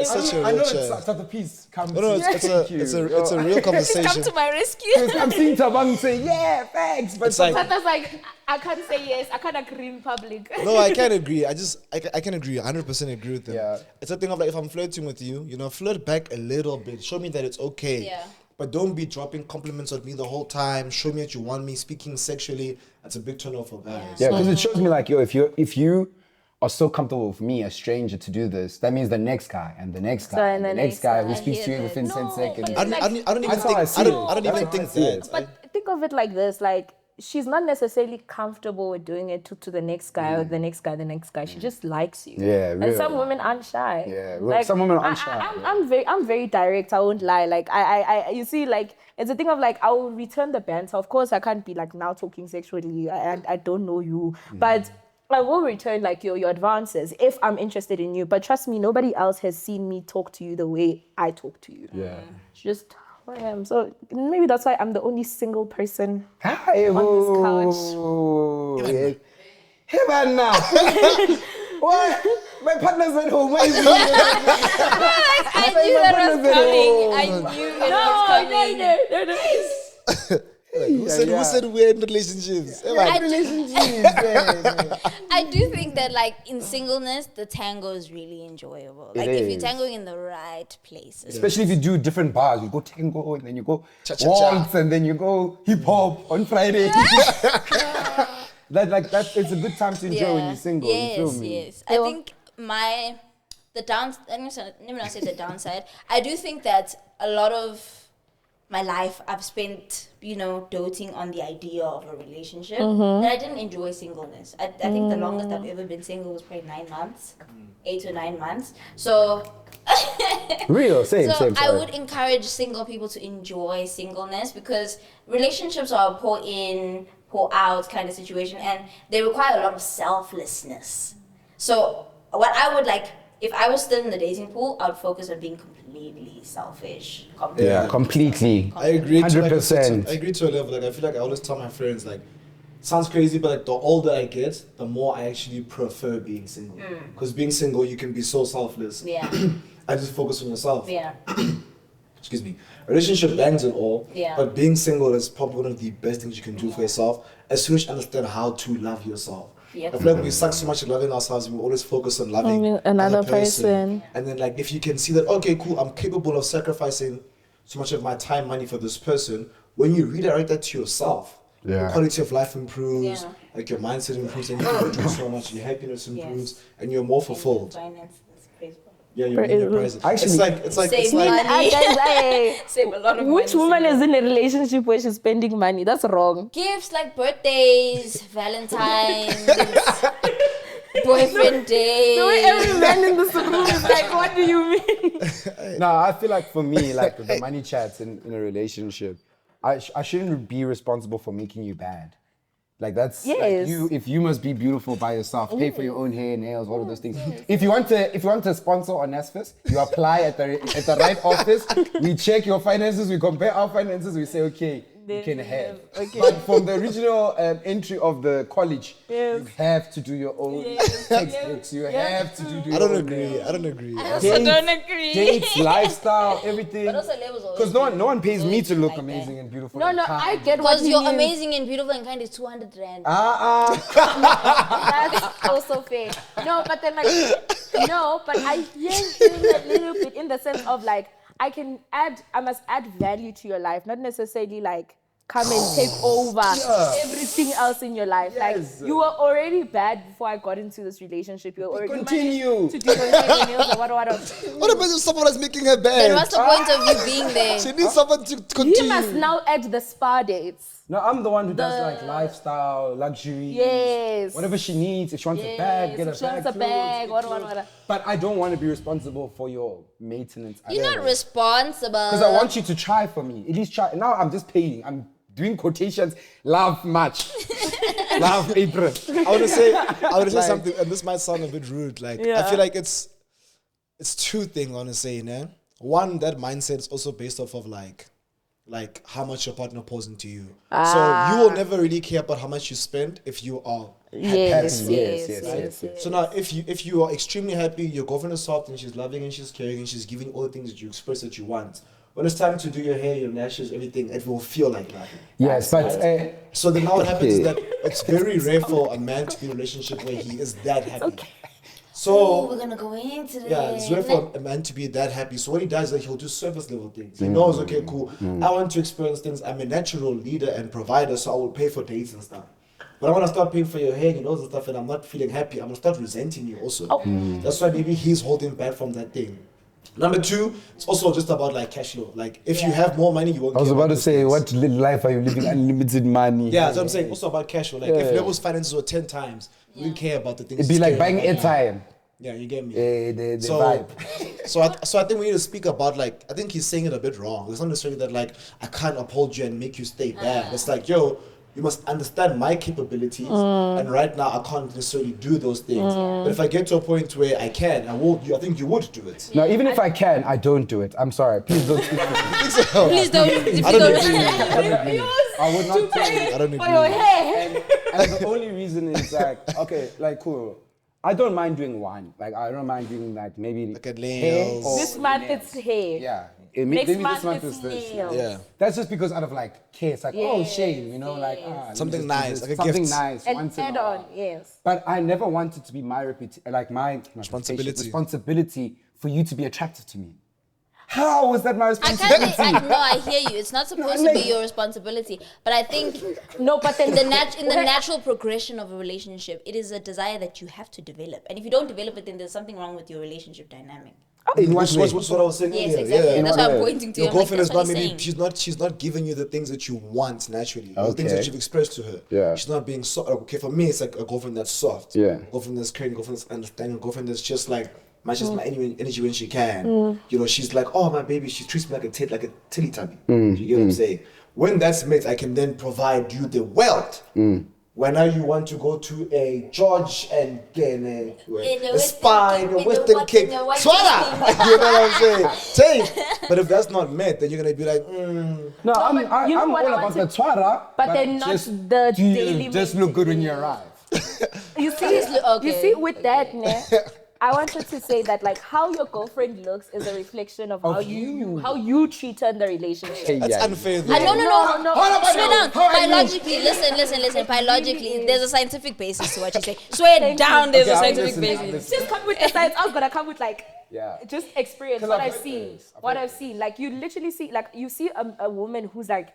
Such a I know rich. it's the piece. Come No, it's a real conversation. Come to my rescue. I'm seeing Tabang say, yeah, thanks. But It's like- Tata's like, I can't say yes. I can't agree in public. No, I can agree. I can agree. 100% agree with them. Yeah. It's a thing of like, if I'm flirting with you, flirt back a little bit. Show me that it's okay. Yeah. But don't be dropping compliments on me the whole time. Show me that you want me. Speaking sexually, that's a big turn off for guys. yeah, because it shows me like, yo, if you are so comfortable with me, a stranger, to do this, that means the next guy and the next guy and the next guy who speaks to you within 10 seconds. I don't even That's how I think. see I it. don't That's even how I think see it. that. But think of it like this, like she's not necessarily comfortable with doing it to the next guy or the next guy. She just likes you. Yeah, And real. some women aren't shy. Yeah, some women aren't shy. I'm very direct. I won't lie. Like I you see, like it's a thing of like I will return the banter. Of course, I can't be like now talking sexually. I don't know you, but I will return like your advances if I'm interested in you. But trust me, nobody else has seen me talk to you the way I talk to you. Yeah. It's just who I am. So maybe that's why I'm the only single person. Hi, On couch. Hey, man, now. What? My partner's at home. Why is he? I knew that was coming. I knew it was coming. No. Who said we're in relationships? I do think that like in singleness, the tango is really enjoyable. Like if you're is. tangoing in the right places. Especially if you do different bars. You go tango and then you go Cha-cha-cha. waltz and then you go hip hop on Friday. That's it's a good time to enjoy when you're single. Yes, you feel me? yes. I think let me not say the downside. I do think that a lot of my life I've spent, doting on the idea of a relationship. That I didn't enjoy singleness. I think the longest I've ever been single was probably 9 months, 8 to 9 months. So Real, same. I sorry. would encourage single people to enjoy singleness because relationships are a pour in, pour out kind of situation, and they require a lot of selflessness. So what I would like, if I was still in the dating pool, I would focus on being completely selfish. Completely. I agree. 100%. I agree to a level. Like I feel like I always tell my friends, like, sounds crazy, but like the older I get, the more I actually prefer being single. Because being single, you can be so selfless. Yeah. I just focus on yourself. Yeah. Excuse me. A relationship bangs and all, Yeah. but being single is probably one of the best things you can do for yourself as soon as you understand how to love yourself. Yep. I feel like we suck so much at loving ourselves, we always focus on loving Another person. And then like if you can see that, okay, cool, I'm capable of sacrificing so much of my time, money for this person, when you redirect that to yourself, your quality of life improves, Yeah. like your mindset improves, and you can reduce so much, your happiness improves, and you're more fulfilled. Finance, that's crazy. Yeah, you're in your present. Actually- It's like Save money. Guys, Save a lot of money. which woman is in a relationship where she's spending money? That's wrong. Gifts like birthdays, Valentine's. Boyfriend day. The way every man in this room is like, what do you mean? No, I feel like for me, like the money chats in a relationship, I shouldn't be responsible for making you bad. Like that's like Yes. if you must be beautiful by yourself, pay for your own hair, nails, all of those things. If you want to sponsor on NSFIS, you apply at the right office. We check your finances, we compare our finances, we say okay, you can have. Okay. But from the original entry of the college, Yes. you have to do your own textbooks. You have to do your I don't own agree. nails. I don't agree. I also don't agree. Dates, lifestyle, everything. But also Lebo's always Because no one pays me to look like amazing and beautiful. No, and no, kind. I get what Because he you're means. amazing and beautiful and kind is 200 rand. That's also fair. No, but then like, no, but I hear him a little bit in the sense of like, I must add value to your life, not necessarily like come and take over everything else in your life. Yes. Like you were already bad before I got into this relationship. You already Continue. managed to do your hair, nails, or what. What about if someone is making her bad? Then what's the point of you being there? She needs someone to continue. He must now add the spa dates. No, I'm the one who does like lifestyle, luxury. Yes. Whatever she needs. If she wants a bag, get a If she wants bag. a bag, clothes, what. But I don't want to be responsible for your maintenance. You're not responsible. Because I want you to try for me. At least try. Now I'm just paying. I'm doing quotations. Love much. Love April. I want to say something, and this might sound a bit rude. Like I feel like it's two things. I want to say, you know, one, that mindset is also based off of like how much your partner pours into you. So you will never really care about how much you spend if you are Yes, happy. yes. So now, if you are extremely happy, your girlfriend is soft and she's loving and she's caring and she's giving all the things that you express that you want. When it's time to do your hair, your lashes, everything, it will feel like that. Yes, but So then what happens is that it's very rare for a man to be in a relationship where he is that happy. Okay. So We're gonna go into this. yeah, it's rare for a man to be that happy. So what he does is that he'll do surface level things. He knows, okay, cool. I want to experience things. I'm a natural leader and provider, so I will pay for dates and stuff. But I want to start paying for your hair and all the stuff, and I'm not feeling happy. I'm gonna start resenting you also. That's why maybe he's holding back from that thing. Number two, it's also just about like cash flow. Like if you have more money, you won't. I was care about to those say, things. what little life are you living? Unlimited money. Yeah, that's what I'm saying. Also about cash flow. Like if Lebo's finances were 10 times, you wouldn't care about the things. It'd be he's like caring buying about now. airtime. Yeah, you get me. The So, vibe. so I think we need to speak about like, I think he's saying it a bit wrong. It's not necessarily that like, I can't uphold you and make you stay bad. It's like, yo, you must understand my capabilities, and right now I can't necessarily do those things. But if I get to a point where I can, I will. I think you would do it. No, even if I can, I don't do it. I'm sorry. Please don't speak to me. Please don't. If you I don't don't. agree. I would not tell you. I don't For your agree. hair. And the only reason is like, okay, like cool. I don't mind doing one. Like I don't mind doing like maybe Like a hair nails. or This month it's hair. yeah. Next Maybe month this month it's is this. nails. Yeah. That's just because out of like care. It's like oh Yes, shame, you know, like let me Something just do nice, this. like a something gift. nice And once in add a on, while. yes. But I never wanted to be my responsibility for you to be attractive to me. How was that my I responsibility? can't. No, I hear you. It's not supposed to be your responsibility. But I think No, but then in the natural progression of a relationship, it is a desire that you have to develop. And if you don't develop it, then there's something wrong with your relationship dynamic. In what Which way? was what I was saying Yes, earlier. exactly. Yeah. And that's what why I'm way? pointing to Your you. I'm like, girlfriend is that's not what he's maybe saying. she's not giving you the things that you want naturally. The things Okay. that you've expressed to her. Yeah. She's not being soft. Okay, for me it's like a girlfriend that's soft. Yeah. A girlfriend that's caring, a girlfriend that's understanding, a girlfriend that's just like matches my energy when she can. You know, she's like, oh my baby, she treats me like a tilly tummy. You get what I'm saying? When that's met, I can then provide you the wealth. When now you want to go to a George and get a spa in a Western Cape, swallow. You know what I'm saying? Take. But if that's not met, then you're gonna be like, No, I'm you know all what I about want the to- twara. but then not the do you daily just look good when you arrive. You see, Okay. you see, with that, ne, I wanted to say that like how your girlfriend looks is a reflection of how you treat her in the relationship. that's unfair though. No. No. Swear down. Biologically, listen. Biologically, there's a scientific basis to what you say. Swear down, there's a Okay, scientific I'm listening. basis. Just come with the science. I was gonna come with like just experience Because what I've I've heard seen. this. What I've seen. Like you literally see, like you see a woman who's like,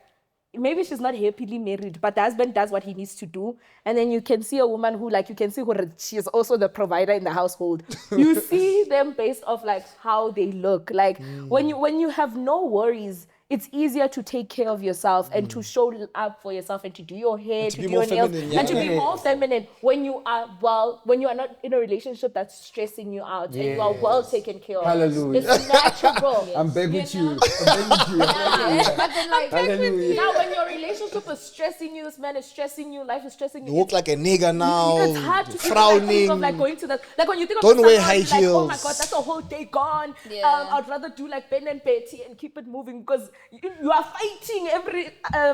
maybe she's not happily married, but the husband does what he needs to do. And then you can see a woman who, like, you can see her, she's also the provider in the household. You see them based off like how they look. Like when you have no worries, it's easier to take care of yourself and to show up for yourself and to do your hair, to be do more your nails, feminine, and to be yeah. more feminine when you are not in a relationship that's stressing you out and you are well taken care of. Hallelujah. It's natural. I'm begging You you. know? I'm begging you. But then, like, Hallelujah. now when your relationship is stressing you, this man is stressing you, life is stressing You you. walk like a nigga now. It's hard to frowning. think of like going to that. Like when you think of Don't the wear summer, high you're like, oh my heels. god, that's a whole day gone. Yeah. I'd rather do like Ben and Betty and keep it moving because you are fighting every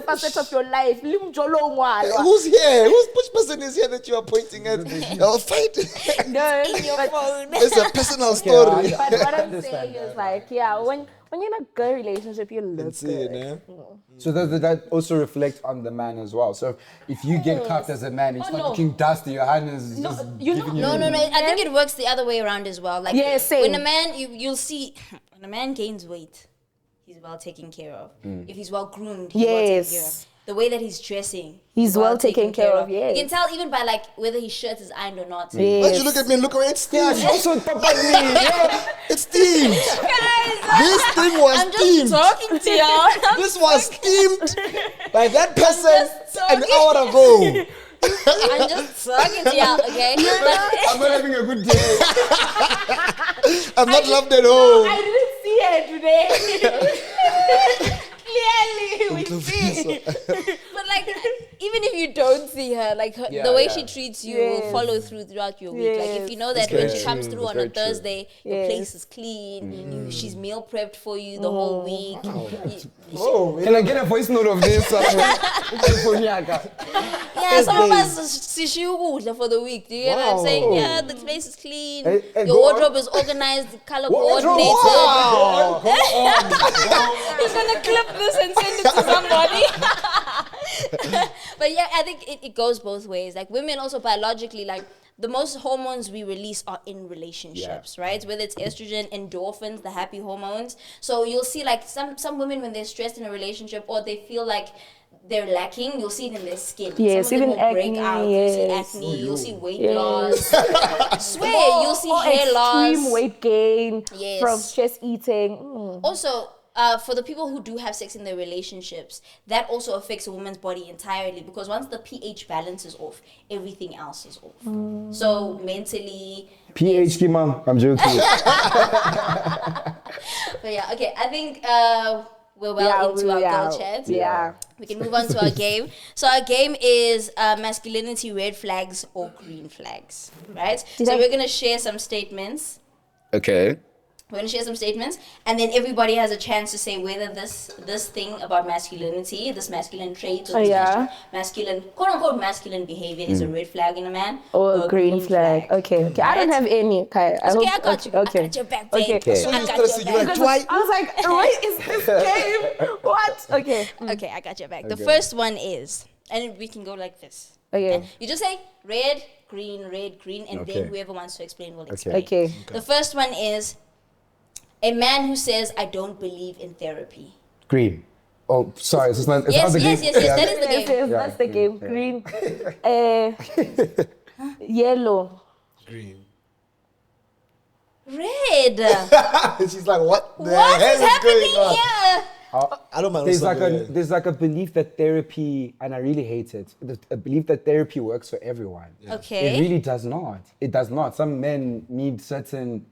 facet of your life. Limjolo ngwalwa. Who's here? Which person is here that you are pointing at? I'll fight. No, but, It's a personal story. but what I'm saying is like, yeah, when you're in a good relationship, you look Insane, good. eh? So does that also reflect on the man as well? So if you get cuffed as a man, it's Oh, not no. looking dusty, your hand is No, just you giving know- you... No. I think it works the other way around as well. Like Yeah, same. when a man, you'll see, when a man gains weight, he's well taken care of. If he's well groomed, he's well taken care of. Yes. The way that he's dressing, He's well taken care of, yes. You can tell even by like whether his shirt is ironed or not. Yes. Why'd you look at me and look away? It's steamed. Also, Papa, me, yeah. It's steamed. This thing was I'm just steamed. talking to y'all. This was steamed by that person just an talking. hour ago. I'm just talking to y'all, okay? But I'm not having a good day. I'm not loved at home. I didn't see her today. Clearly, we see. But like, even if you don't see her, like Yeah, the way yeah. she treats you Yes. will follow throughout your week. Like if you know that That's when very she comes true. through That's on a very true. Thursday, your Yes. place is clean. She's meal prepped for you the whole week. Can I get a voice note of this? Yeah, some of us see ukudla for the week. Do you get what I'm saying? Yeah, the place is clean. Hey, Your go on. wardrobe is organized, color Wardrobe, coordinated. Wow. He's gonna clip this and send it to somebody. But yeah, I think it goes both ways. Like women also biologically, like the most hormones we release are in relationships, right? Whether it's estrogen, endorphins, the happy hormones. So you'll see like some women when they're stressed in a relationship or they feel like they're lacking, you'll see it in their skin. Yes, Some of them even will break acne, out. yes. You'll see acne, you'll see weight Yes. loss. I swear, you'll see or hair loss. extreme weight gain Yes. from stress eating. Also, for the people who do have sex in their relationships, that also affects a woman's body entirely because once the pH balance is off, everything else is off. So mentally, PhD, mom. I'm joking. but yeah, okay. I think we're well into our girl chat. Yeah. We can move on to our game. So our game is masculinity red flags or green flags, right? So we're gonna share some statements. Okay. We're going to share some statements, and then everybody has a chance to say whether this thing about masculinity, this masculine trait, or this masculine, quote-unquote masculine behavior is a red flag in a man Or a green flag. Okay. I don't have any. Okay, I got you. Okay. I got your back, babe. Okay. So I you got started your you like back. twice. I was like, what is this game? What? Okay. Okay, I got your back. The first one is, and we can go like this. Okay. You just say red, green, and Okay. then whoever wants to explain will explain. Okay. The first one is a man who says, I don't believe in therapy. Green. Oh, sorry. It's not. It's Yes, not the yes, game. yes, that is the Yes, game. yes, that's the game. Green. Yellow. Green. Red. She's like, what the What hell is happening going on? here? I don't mind. There's like a belief that therapy, and I really hate it. A belief that therapy works for everyone. Okay. It really does not. It does not. Some men need certain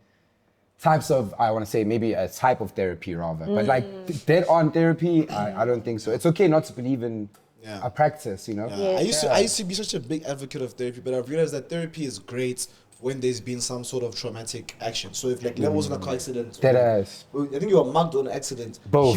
types of, I want to say maybe a type of therapy rather, but like dead on therapy, I don't think so. It's okay not to believe in a practice, you know. I used to be such a big advocate of therapy, but I've realized that therapy is great when there's been some sort of traumatic action. So if like Lebo was in a car accident, Dead ass. I think you were mugged on an accident. Both.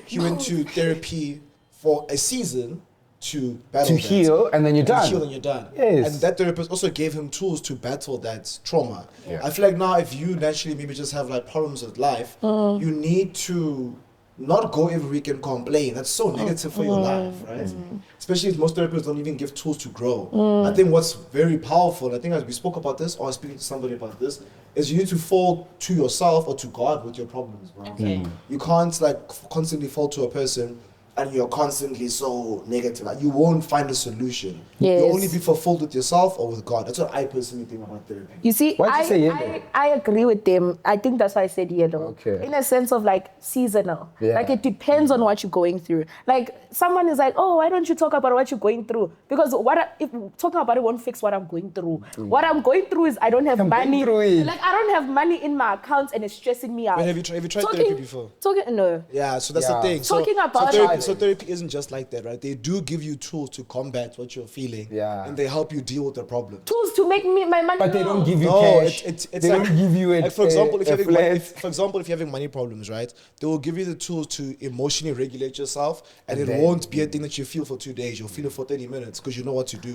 He went to therapy for a season to battle To that. heal, and then you're done. Heal and you're done. Yes. And that therapist also gave him tools to battle that trauma. Yeah. I feel like now if you naturally maybe just have like problems with life, you need to not go every week and complain. That's so negative for your life, right? Especially if most therapists don't even give tools to grow. I think what's very powerful, I think as we spoke about this, or I was speaking to somebody about this, is you need to fall to yourself or to God with your problems, bro. Okay. You can't like constantly fall to a person and you're constantly so negative, you won't find a solution. Yes. You'll only be fulfilled with yourself or with God. That's what I personally think about therapy. You see, Why'd you say yellow? I agree with them. I think that's why I said yellow. Okay. In a sense of like seasonal. Yeah. Like it depends on what you're going through. Like someone is like, oh, why don't you talk about what you're going through? Because if talking about it won't fix what I'm going through. What I'm going through is I don't have I'm going money. through it. Like I don't have money in my accounts and it's stressing me out. But have you tried therapy before? No. Yeah, so that's Yeah. the thing. Talking about so therapy isn't just like that, right? They do give you tools to combat what you're feeling, Yeah. and they help you deal with the problem. Tools to make me my money. But they don't give you No, cash. it's they like, don't give you like for example, if you're flat. having money problems, right? They will give you the tools to emotionally regulate yourself, and it then- won't be a thing that you feel for 2 days. You'll feel it for 30 minutes because you know what to do.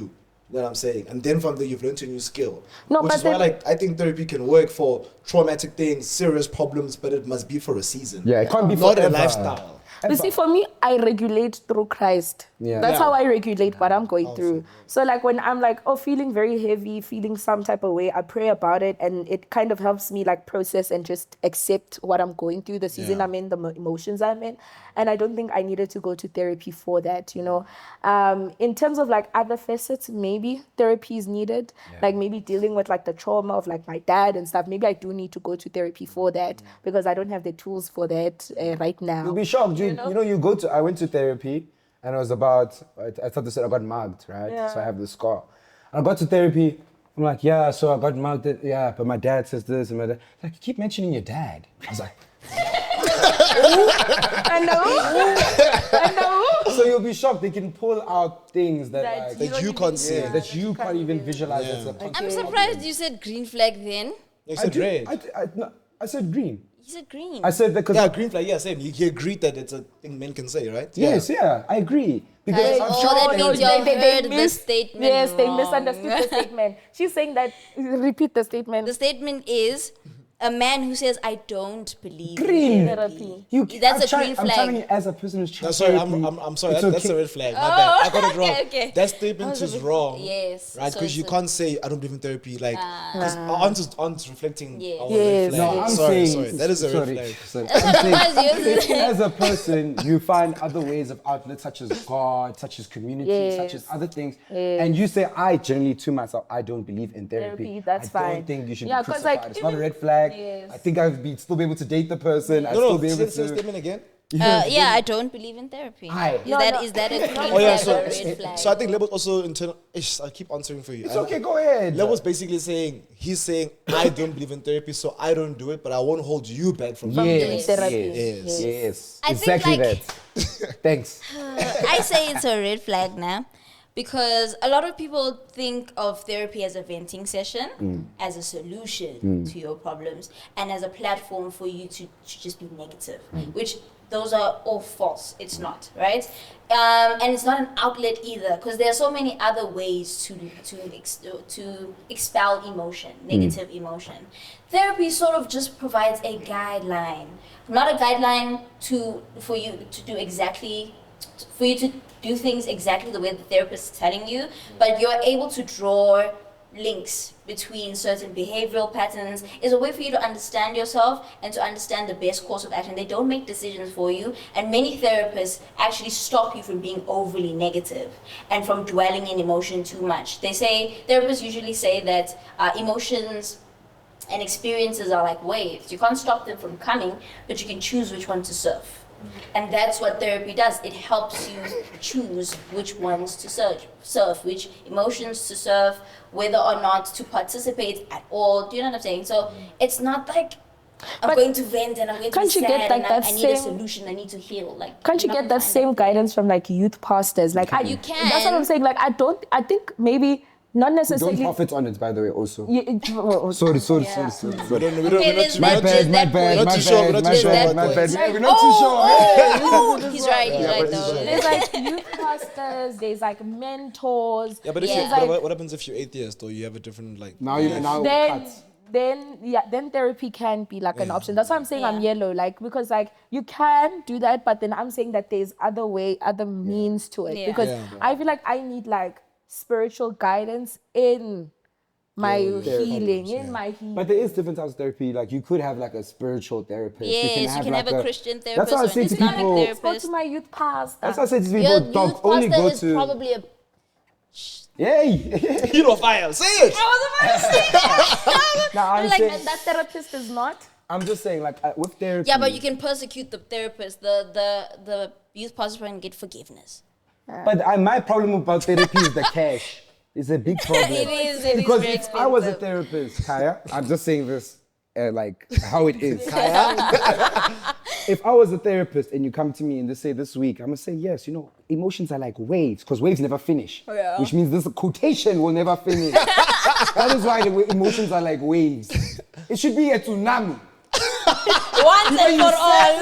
You know what I'm saying? And then from there, you've learned a new skill. No, which but is why, then- like, I think therapy can work for traumatic things, serious problems, but it must be for a season. Yeah, it can't be not forever. a lifestyle. You see, for me, I regulate through Christ. Yeah. That's Yeah. how I regulate what I'm going through. So like when I'm like, oh, feeling very heavy, feeling some type of way, I pray about it and it kind of helps me like process and just accept what I'm going through, the season Yeah. I'm in, the emotions I'm in. And I don't think I needed to go to therapy for that, you know. In terms of like other facets, maybe therapy is needed. Like maybe dealing with like the trauma of like my dad and stuff. Maybe I do need to go to therapy for that because I don't have the tools for that right now. You'll be shocked, dude. I went to therapy and it was about, I thought they said I got mugged, right? Yeah. So I have the scar. I got to therapy, I'm like, yeah, so I got mugged, yeah, but my dad says this and my dad. Like, you keep mentioning your dad. I was like, I know. so you'll be shocked. They can pull out things that That like, That you can't see. that you can't even visualize. Yeah. As a conscious I'm surprised you said green flag then. You I said did- red. no, I said green. You said green. I said that because Yeah, green flag. Yeah, same. You agreed that it's a thing men can say, right? yes, yeah, I agree. Because Guys, I'm oh, sure that means you heard the statement Yes, they wrong. misunderstood the statement. She's saying that, repeat the statement. The statement is a man who says, I don't believe Green. in Therapy. therapy. That's a green I'm telling you, flag. as a person who's No, sorry, therapy, I'm sorry. it's That's okay. a red flag. My bad. I got it wrong. okay. That statement is wrong. Yes. Right? So Because you it's a- can't say I don't believe in therapy. Like, because aren't reflecting Yes. our Yes. red flag. No, I'm sorry, saying, that is a red sorry, flag. sorry. That's I'm what saying, surprised you. as a person, you find other ways of outlet, such as God, such as community, Yes. such as other things. And you say, I generally to myself, I don't believe in therapy. Therapy, that's I fine. don't think you should Yeah, be 'cause, crucified. like, It's not a even- red flag. Yes. I think I'd still be able to date the person. I'd No, still no, be able say the to. statement again. Yeah, I don't believe in therapy. Aye. Is that a green Oh yeah, flag or a red flag? so I think Lebo's also internal. I keep answering for you. It's okay, go ahead. Lebo's basically saying he's saying I don't believe in therapy, so I don't do it, but I won't hold you back from doing doing it. therapy. Yes. Yes. I think, Exactly like- that. Thanks. I say it's a red flag now because a lot of people think of therapy as a venting session, as a solution to your problems, and as a platform for you to just be negative, which those are all false. It's not, right? And it's not an outlet either because there are so many other ways to expel emotion, negative emotion. Therapy sort of just provides a guideline, not a guideline for you to do things exactly the way the therapist is telling you, but you're able to draw links between certain behavioral patterns. Is a way for you to understand yourself and to understand the best course of action. They don't make decisions for you, and many therapists actually stop you from being overly negative and from dwelling in emotion too much. Therapists usually say that emotions and experiences are like waves. You can't stop them from coming, but you can choose which one to surf. And that's what therapy does. It helps you choose which ones to surf, which emotions to surf, whether or not to participate at all. Do you know what I'm saying? So it's not like I'm But going to vent and I'm going to be can't you sad get, like, and that I need a same- solution, I need to heal. Like, Can't you you're not get gonna that find same guidance from like youth pastors? Like You can. That's what I'm saying. Like I think maybe not Don't necessarily. profit on it, by the way, also. Yeah, Sorry. We don't, Okay, there's My that- bad, there's my that bad, point. my Not too sure, bad, not my too sure bad, about my that. bad. We're not too sure. He's right but though. There's like youth pastors. There's like mentors. Yeah, but Yeah. what happens if you're atheist or you have a different like? Now you now then cut. then therapy can be like an option. That's why I'm saying I'm Yeah. yellow, like because like you can do that, but then I'm saying that there's other means to it Yeah. because Yeah. I feel like I need like spiritual guidance in my Therapy. healing, in my healing. But there is different types of therapy. Like you could have like a spiritual therapist. Yes, you can have a Christian therapist That's what I or say an to Islamic people. Go therapist. to my youth pastor. That's what I say to people. Your Dog, youth only pastor go is to. probably a... Yay! You know, fire. Say it. I was about to say that. Nah, I'm like, saying- and that therapist is not. I'm just saying, like with therapy. Yeah, but you can persecute the therapist. The youth pastor and get forgiveness. But my problem about therapy is the cash. It's a big problem. It is Because very if I was a expensive. therapist, Kaya, I'm just saying this like how it is. Kaya, if I was a therapist and you come to me and they say this week, I'm gonna say yes. You know, emotions are like waves because waves never finish. Yeah. Which means this quotation will never finish. That is why the emotions are like waves. It should be a tsunami. Once and for all.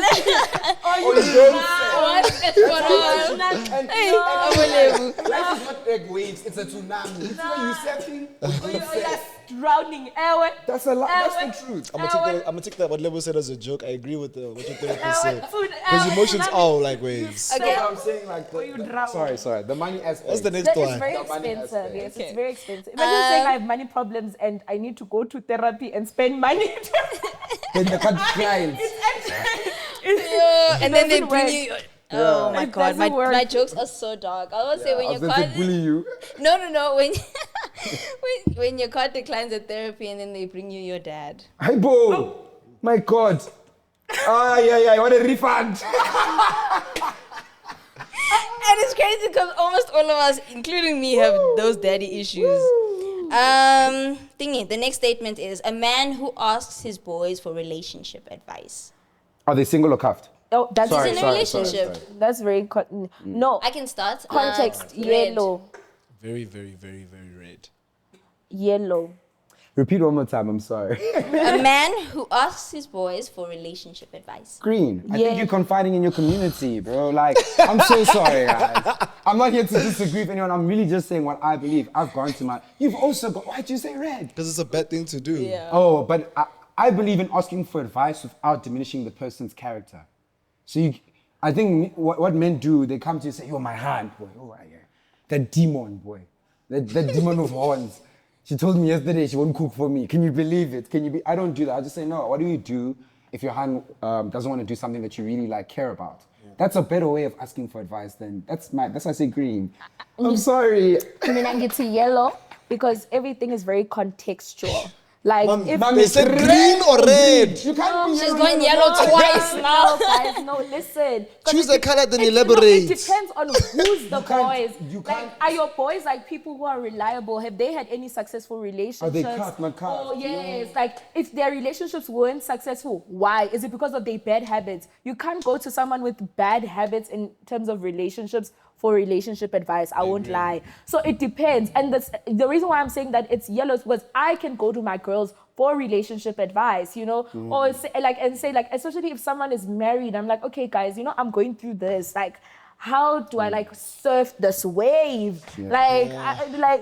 Or you don't say. Once and for all. And Hey, life is not like waves, it's a tsunami. It's where you surfing or you don't surf. Drowning. Ewe. That's a lot. That's the truth. I'm gonna take that what Lebo said as a joke. I agree with what your therapist said. Food, Because emotions are like waves. Okay. So I'm saying like you drown. sorry. The money aspect. What's the next That is one? very The money expensive. aspect. Yes, it's very expensive. Imagine saying I have money problems and I need to go to therapy and spend money. Then the clients. And then they doesn't bring work. you... Oh my It God, doesn't work. my jokes are so dark. I always say I when was your going to card... bully you. No. When your card declines at therapy and then they bring you your dad. Hey, Bo. My God. Yeah. What a refund. And it's crazy because almost all of us, including me, have those daddy issues. The next statement is a man who asks his boys for relationship advice. Are they single or cuffed? Oh, that's He's in a relationship. That's very no I can start. context. Red. Yellow, Very, very, very, very red. yellow. Repeat one more time. I'm sorry. A man who asks his boys for relationship advice. Green. I Yeah. think you're confiding in your community, bro. Like, I'm so sorry, guys. I'm not here to disagree with anyone. I'm really just saying what I believe. I've gone to my. You've also got. Why'd you say red? Because it's a bad thing to do. Yeah. Oh, but I believe in asking for advice without diminishing the person's character. So I think what men do, they come to you and say, "You're my hand, boy. Oh, yeah. That demon, boy. That demon with horns. She told me yesterday she won't cook for me. Can you believe it? I don't do that. I just say, no, what do you do if your hand doesn't want to do something that you really care about? Yeah. That's a better way of asking for advice than, that's why I say green. I'm sorry. I mean, I get to yellow because everything is very contextual. Like, if They said green or red. You can't be She's going yellow twice now. No, guys, no, listen. 'Cause Choose a color, then it elaborate. depends on who's the boys. you Like, can't- are your boys like people who are reliable? Have they had any successful relationships? cut? Oh, yes. Like, if their relationships weren't successful, why? Is it because of their bad habits? You can't go to someone with bad habits in terms of relationships for relationship advice. I won't lie. So it depends. And the reason why I'm saying that it's yellow is because I can go to my girls for relationship advice, you know, or say like, especially if someone is married, I'm like, okay, guys, you know, I'm going through this. Like, how do I like surf this wave? Like,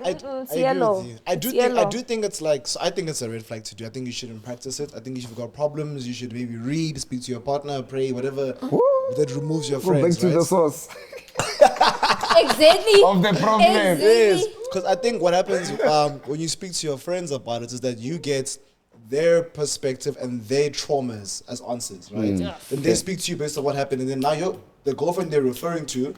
it's I yellow. agree with you. I do think it's like, so I think it's a red flag to do. I think you shouldn't practice it. I think if you've got problems, you should maybe read, speak to your partner, pray, whatever that removes your Go back friends, to the right? source Exactly. of the problem. Exactly. Yes, because I think what happens when you speak to your friends about it is that you get their perspective and their traumas as answers, right? Then they speak to you based on what happened, and then now the girlfriend they're referring to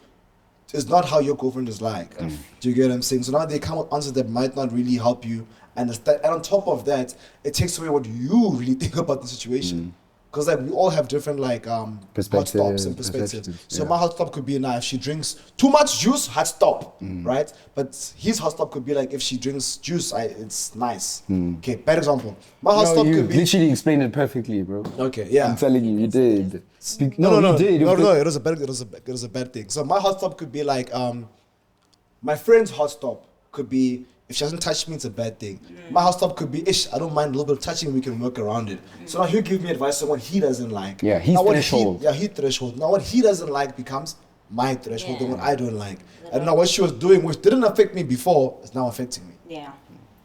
is not how your girlfriend is like. Do you get what I'm saying? So now they come with answers that might not really help you understand. And on top of that, it takes away what you really think about the situation. Because like we all have different like hot stops and perspectives. So my hot stop could be now if she drinks too much juice, hot stop, right? But his hot stop could be like if she drinks juice, it's nice. Okay, bad example. My hot stop you could be literally explained it perfectly, bro. okay, yeah. I'm telling you, you did. No, you did. it was a bad thing. So my hot stop could be like my friend's hot stop could be if she hasn't touched me, it's a bad thing. My hot stop could be ish. I don't mind a little bit of touching. We can work around it. So now he'll give me advice on what he doesn't like. Yeah, his Now what threshold. his threshold. Now what he doesn't like becomes my threshold and what I don't like. And now what she was doing, which didn't affect me before, is now affecting me. Yeah.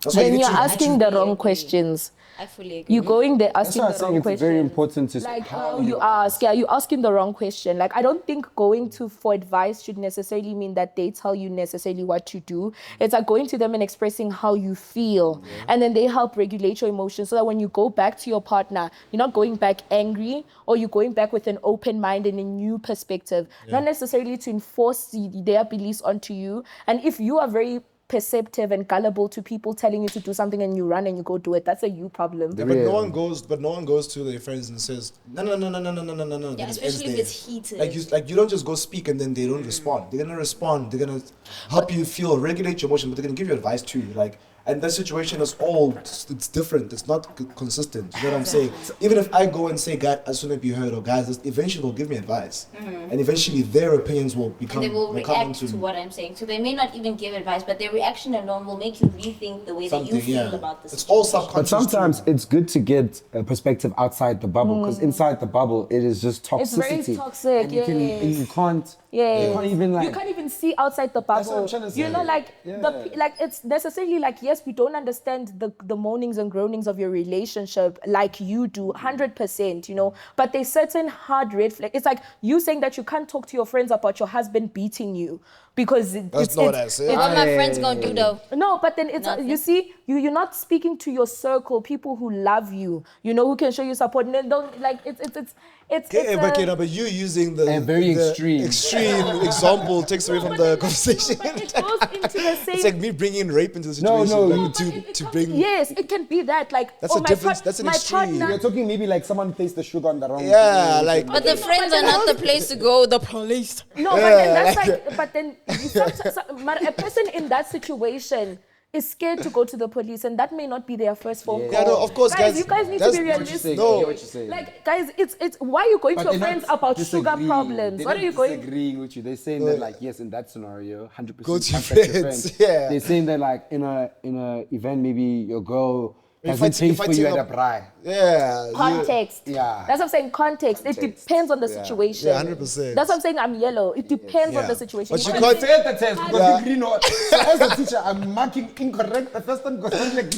That's why you Then need you're to asking the wrong agree. questions. I fully agree. You're going there That's asking why I'm the saying wrong it's questions. very important to Like how you ask, you're asking the wrong question. Like I don't think going to for advice should necessarily mean that they tell you necessarily what to do. It's like going to them and expressing how you feel, and then they help regulate your emotions so that when you go back to your partner, you're not going back angry, or you're going back with an open mind and a new perspective, not necessarily to enforce their beliefs onto you. And if you are very perceptive and gullible to people telling you to do something and you run and you go do it, that's a you problem. Yeah, but no one goes to their friends and says no. Yeah, especially if it's heated. Like you don't just go speak and then they don't respond. They're gonna respond. They're gonna help you feel, regulate your emotion, but they're gonna give you advice too. Like, and that situation is it's different. It's not consistent. You know what I'm saying? Even if I go and say, God, I shouldn't be heard, or guys, eventually they'll give me advice, and eventually their opinions will become. And they will come react into to what I'm saying. So they may not even give advice, but their reaction alone will make you rethink the way that you feel about this. It's all situation. subconscious. But sometimes too. it's good to get a perspective outside the bubble, because inside the bubble it is just toxicity. It's very toxic, and you can't you can't even see outside the That's what bubble. I'm trying to You say. know, like Yeah. like it's necessarily like, yes, we don't understand the moanings and groanings of your relationship like you do, 100%, you know, but there's certain hard red flag. It's like you saying that you can't talk to your friends about your husband beating you because That's not what I said. What my friends gonna do though? no, but then it's Nothing. you see, you're not speaking to your circle, people who love you, you know, who can show you support. And then don't like But you using the very the extreme example takes away from the conversation. But it goes into the same. It's like me bringing rape into the No, situation. no, like, to bring. Yes, it can be that. Like, That's a my difference. That's an my extreme. partner- You're talking maybe like someone placed the sugar on the wrong. Yeah, like. But the friends are not the place to go. The police. No, but then that's like, but then a person in that situation is scared to go to the police, and that may not be their first phone call. Yeah, no, of course, guys, You guys need to that's be what you're realistic. No. I hear what you're saying. Like, guys, it's why are you going to your they're friends not about sugar disagreeing. problems? They're What are not you going? disagreeing with you? They're saying that like, yes, in that scenario, 100% Go to your contact friends, yeah. They're saying that like in a event, maybe your girl If hasn't I- paid if I for you take at a- a braai. Yeah. Context. Yeah. That's what I'm saying. Context. It depends on the situation. Yeah, 100%. That's what I'm saying. I'm yellow. It depends on Yeah. the situation. But you can can't- say- Failed the test because Yeah. you green out. So as a teacher, I'm marking incorrect the first time because I'm like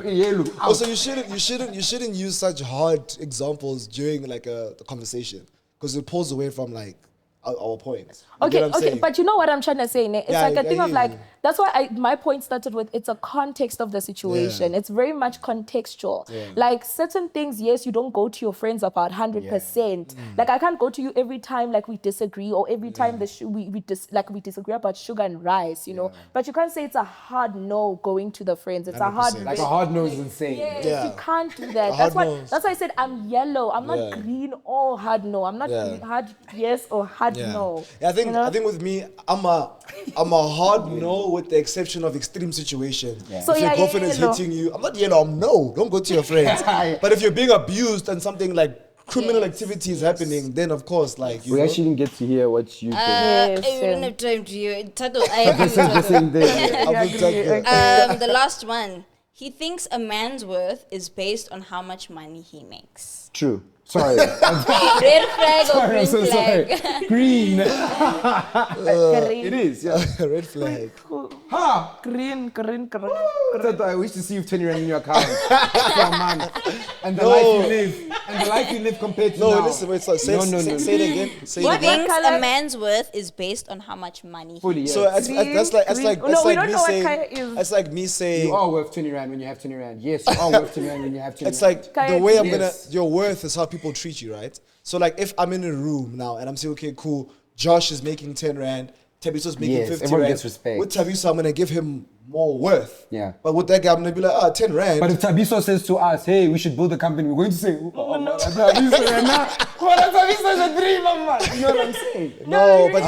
yellow. Also, you shouldn't use such hard examples during like a conversation because it pulls away from like our points. You get Okay, what I'm okay, saying? but you know what I'm trying to say, ne? It's Yeah, like a I thing of hear like, you. that's why my point started with, it's a context of the situation. Yeah. It's very much contextual. Like certain things, yes, you don't go to your friends about 100%. Like I can't go to you every time like we disagree, or every time we disagree about sugar and rice, you know. But you can't say it's a hard no going to the friends. It's a hard 100%. Like a hard nose is insane. Yes, Yeah. you can't do that. A That's hard why. nose. That's why I said I'm yellow. I'm not Yeah. green or hard no. I'm not Yeah. hard yes or hard Yeah. no. Yeah, I think you know? I think with me, I'm a hard no with the exception of extreme situation. So if your yeah, girlfriend is yellow. hitting you, I'm not yellow. I'm no. Don't go to your friends. But if you're being abused and something like criminal activity is happening, then of course, like you We know, actually didn't get to hear what you think. Yes, We don't yeah. have time to you. Thato, I agree with The Thato. same thing. I will tell you. The last one. He thinks a man's worth is based on how much money he makes. True. Sorry. Red flag or I'm green so flag? sorry. Green. Green. It is, yeah. Red flag. Ha! Green. I wish to see you 10 rand in your account for a month. And the life you live. And the life you live compared to No, now. listen, wait, so say, No. say it again. Say He it again. thinks color? a man's worth is based on how much money he Fully, yes. So that's Green, like green. No, we don't me know what saying color is. that's like me saying You are worth 20 rand when you have 20 rand. Yes, you are worth 20 rand when you have 20 it's rand. like Kaya, the way I'm yes. your worth is how people treat you, right? So like if I'm in a room now and I'm saying, okay, cool, Josh is making 10 rand, Tabiso's making Yes, 50 everyone rand. gets respect. With Tabiso, I'm gonna give him more worth. Yeah. But with that guy, I'm gonna be like, 10 rand. But if Tabiso says to us, hey, we should build a company, we're going to say, oh no, Tabiso, you're not. Well, Tabiso is a dream, man. You know what I'm saying? no, but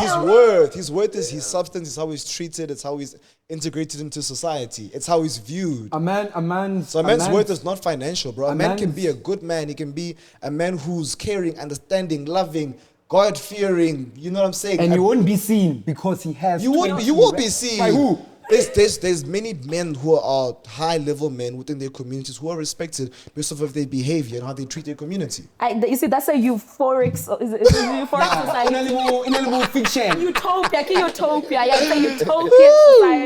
his worth is his substance, it's how he's treated, it's how he's integrated into society, it's how he's viewed. A man's worth is not financial, bro. A man can man's- be a good man. He can be a man who's caring, understanding, loving, God-fearing. You know what I'm saying? And you won't be seen because he has. You will 20 be rand. seen. By who? there's many men who are high level men within their communities who are respected based off of their behavior and how they treat their community. You see, that's a euphoric, it's a euphoric society. In a little fiction. Utopia. Yeah, it's a utopian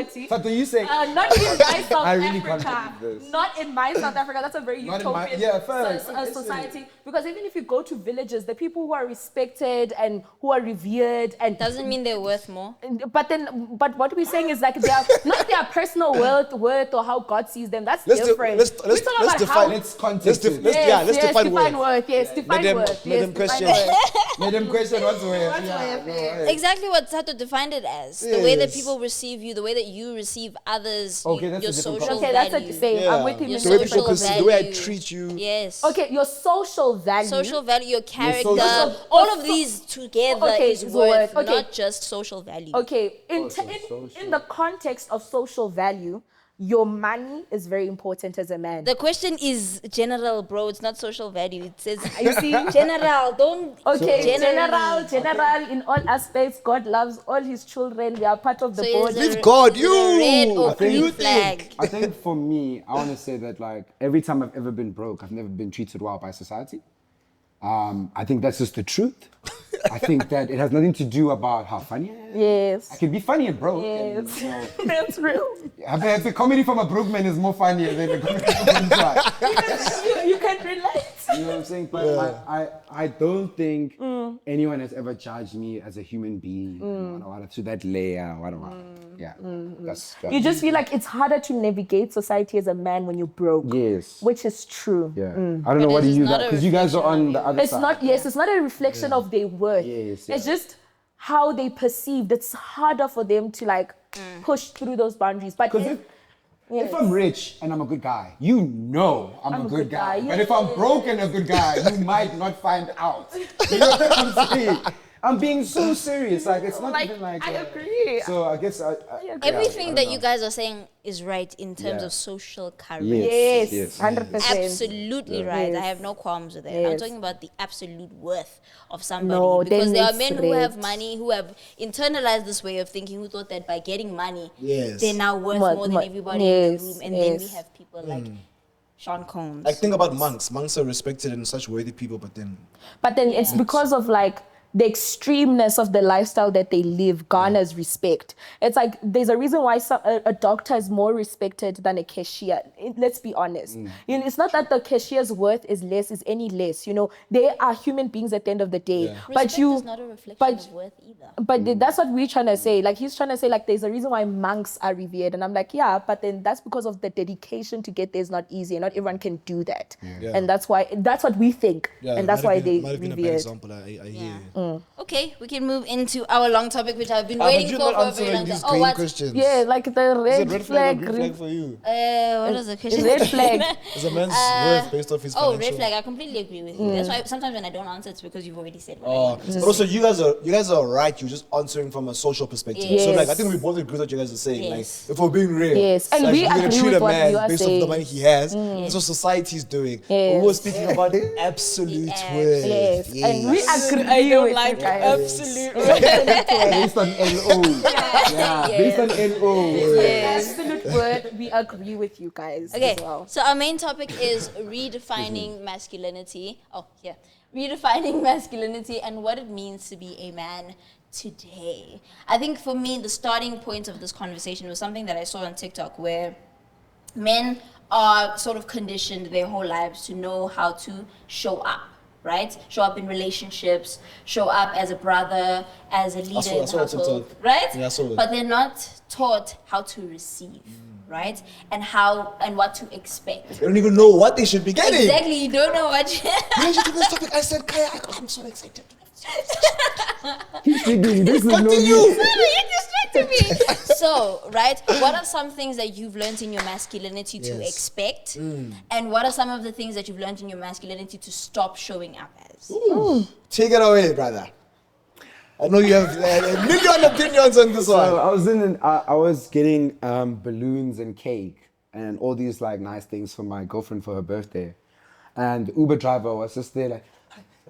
society. What do you say? Not in my South I really can't Africa. believe this. Not in my South Africa. That's a very Not in my- utopian yeah, facts. society. Because even if you go to villages, the people who are respected and who are revered and Doesn't mean they're worth more. but what we're saying is like they are not their personal worth or how God sees them. That's different. Let's We're talking about define. how- Let's context it. Let's define worth. Yes, define them- worth. let Yes, them define question. worth. Let them question what's worth. What's Yeah, worth, go yeah. ahead. Exactly what Thato defined it as. The way that Yes. people receive you, the way that you receive others, Okay, you, that's your a different social Okay, that's what value. you're saying. I'm with him. Your in The way that. people social perceive, the way I value. treat you. Yes. Okay, your social value. Social value, your character, social- all of these together Okay, is is worth, worth. Okay. not just social value. Okay, in social. the context of social value, your money is very important as a man. The question is general, bro. It's not social value. It says You see? general. Don't Okay, generally. general in all aspects. God loves all his children. We are part of the So body. is Leave God, is a red you. or What do you green flag. think? I think for me, I want to say that like every time I've ever been broke, I've never been treated well by society. I think that's just the truth. I think that it has nothing to do about how funny I am. I Yes. can be funny and broke. And, Yes. you know, That's real. if the comedy from a broke man is more funnier than the comedy from a guy. You can relate. You know what I'm saying? But I don't think anyone has ever charged me as a human being to that layer. Yeah. That's You just feel like it's harder to navigate society as a man when you're broke. yes. Which is true. Yeah. I don't know But what it do is you not guys, a because you guys are reflection on of the you. other It's side. not, yes, it's not a reflection of their worth. Yes, It's yeah. just how they perceived. It's harder for them to like push through those boundaries. But Because if I'm rich and I'm a good guy, you know I'm a good guy. But if I'm broke and a good guy, you might not find out. You know what I'm saying? I'm being so serious. Like, it's not even like... I agree. So I guess I Everything I that don't you know. guys are saying is right in terms Yeah. of social courage. Yes. Yes, 100%. Absolutely right. I have no qualms with it. I'm Yes. talking about the absolute worth of somebody. No, because then there are it's men who have red. money, who have internalized this way of thinking, who thought that by getting money, Yes. they're now worth More- more than more- everybody in the yes, room. And then we yes. have people like Sean Combs. Like think about monks. Monks are respected and such worthy people, but then It's because of like the extremeness of the lifestyle that they live garners respect. It's like there's a reason why a doctor is more respected than a cashier. Let's be honest. You know, it's not that the cashier's worth is any less. You know, they are human beings at the end of the day. Respect is not a reflection of worth either. But that's what we're trying to say. Like he's trying to say like there's a reason why monks are revered, and I'm like but then that's because of the dedication to get there is not easy, and not everyone can do that. Yeah. And that's what we think, and that's why they might have been a bad revered. example. I hear Yeah. you. Okay, we can move into our long topic, which I've been But waiting you're for not a very answering long these time. green What? questions. Yeah, like the Is red, it red flag or flag, green flag for you? What was the question? red flag. Is a man's worth based off his Oh, financial? red flag. I completely agree with you. That's why sometimes when I don't answer, it's because you've already said what I Oh, want. but also you guys are right. You're just answering from a social perspective. So like I think we both agree with what you guys are saying. Yes. Like if we're being real, Yes, and like, we you're gonna agree treat with a what man you are based off saying. the money he has. That's what society's doing. Yes. But we're speaking about absolute worth. Yes, and we agree with you guys. absolute. Based on LO. Yeah, based on LO. Absolute word, we agree with you guys Okay, as well. so our main topic is redefining masculinity. Oh, yeah. Redefining masculinity and what it means to be a man today. I think for me, the starting point of this conversation was something that I saw on TikTok where men are sort of conditioned their whole lives to know how to show up, right? Show up in relationships, show up as a brother, as a leader in the saw it on household, TikTok. right? Yeah, I saw it. But they're not taught how to receive, right? And what to expect. They don't even know what they should be getting. Exactly, you don't know what you... When you do this topic, I said, Kaya, I'm so excited. He's thinking, this is no Continue. need. You distracted me. So, right, what are some things that you've learned in your masculinity to Yes. expect? And what are some of the things that you've learned in your masculinity to stop showing up as? Take it away, brother. I know you have a million opinions on this So one. I was getting balloons and cake and all these like nice things for my girlfriend for her birthday. And the Uber driver was just there like,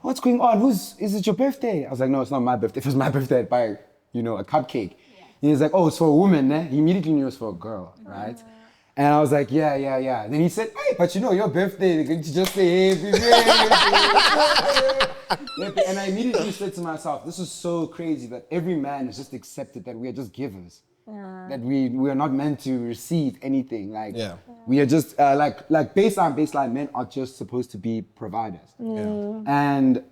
what's going on? Is it your birthday? I was like, no, it's not my birthday. If it was my birthday, I'd buy, a cupcake. He was like, oh, it's for a woman, eh? He immediately knew it was for a girl, right? And I was like, yeah. And then he said, hey, but you know, your birthday, can't you just say happy birthday? And I immediately said to myself, this is so crazy that every man has just accepted that we are just givers. That we are not meant to receive anything. Like, we are just, like baseline, men are just supposed to be providers. And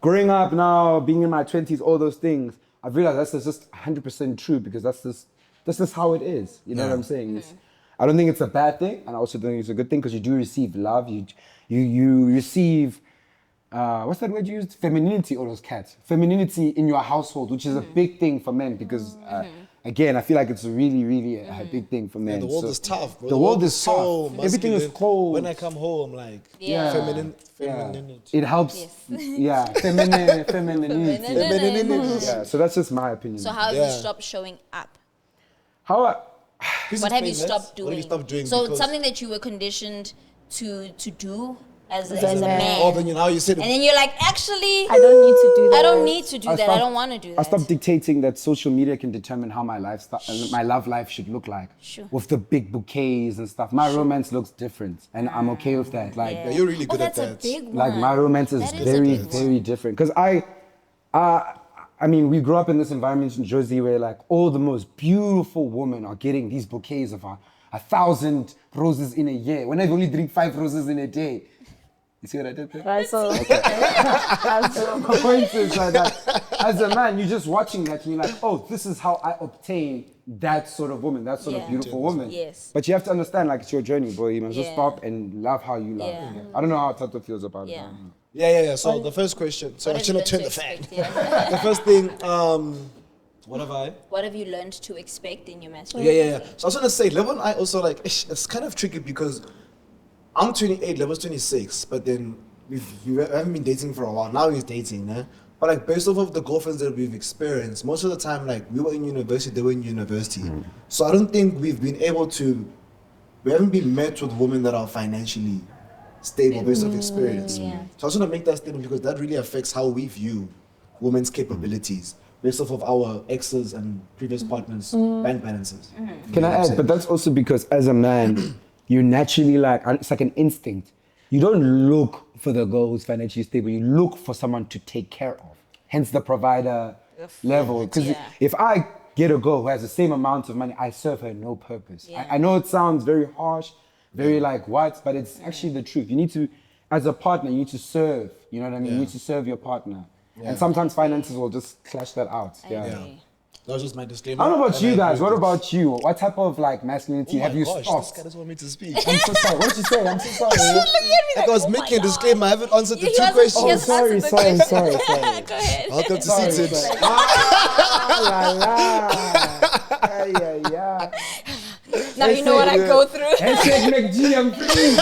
growing up now, being in my 20s, all those things, I've realized that's just 100% true because that's just how it is. You know what I'm saying? I don't think it's a bad thing, and I also don't think it's a good thing because you do receive love. You receive, what's that word you used? Femininity, all those cats. Femininity in your household, which is a big thing for men because, again, I feel like it's really, really a big thing for men. Yeah, the world is tough, bro. The world is so tough. Everything is cold. When I come home, like, femininity. It helps. Femininity. Yeah, so that's just my opinion. So how have you stopped showing up? Please What have you explain stopped that. doing? What have you stopped doing? So Because- something that you were conditioned to do as a man. Oh, then now you said And then you're like, actually, I don't need to do that. I don't need to do that. I don't want to do that. I stopped dictating that social media can determine how my love life should look like. Sure. With the big bouquets and stuff. My romance looks different, and I'm okay with that. Like, Yeah, you're really good at that's that. a big one. like my romance is That is a very, big one. very different. Because I mean, we grew up in this environment in Jersey where like all the most beautiful women are getting these bouquets of 1,000 roses in a year. When I only drink 5 roses in a day. You see what I did there? Right, so My point is like that as a man, you're just watching that and you're like, oh, this is how I obtain that sort of woman, that sort of beautiful woman. Yes. But you have to understand, like, it's your journey, boy. You must just Yeah. stop and love how you love. Yeah. I don't know how Thato feels about it. Yeah. Yeah. So the first question. So I What have should you not turn learned the to fan. expect, yeah. The first thing, what have I? What have you learned to expect in your masculinity? Yeah. So I was gonna say, Lebo and I also like, it's kind of tricky because I'm 28, Lebo's 26, but then we haven't been dating for a while. Now he's dating, eh? But like based off of the girlfriends that we've experienced, most of the time like we were in university, they were in university. So I don't think we haven't been met with women that are financially stable based off experience. Yeah. So I was gonna make that statement because that really affects how we view women's capabilities based off of our exes and previous partners' bank balances. Can I add? But that's also because as a man, you naturally like, it's like an instinct. You don't look for the girl who's financially stable. You look for someone to take care of. Hence the provider level. Because if I get a girl who has the same amount of money, I serve her no purpose. Yeah. I know it sounds very harsh, very like what, but it's actually the truth. You need to, as a partner, you need to serve. You know what I mean? You need to serve your partner. And sometimes finances will just clash that out. I agree. That was just my disclaimer. I don't know about And I you guys. agree What with about you? What type of like masculinity it. have you This guy stopped? doesn't want me to speak. I'm so sorry. What did you say? I'm so sorry. Like I was making a disclaimer, I haven't answered the He two hasn't- questions. he hasn't answered the sorry. question. Go ahead. Welcome to Sorry, Seatedwith. sorry. Yeah. Now you know what I go through. Hashtag McG, I'm free.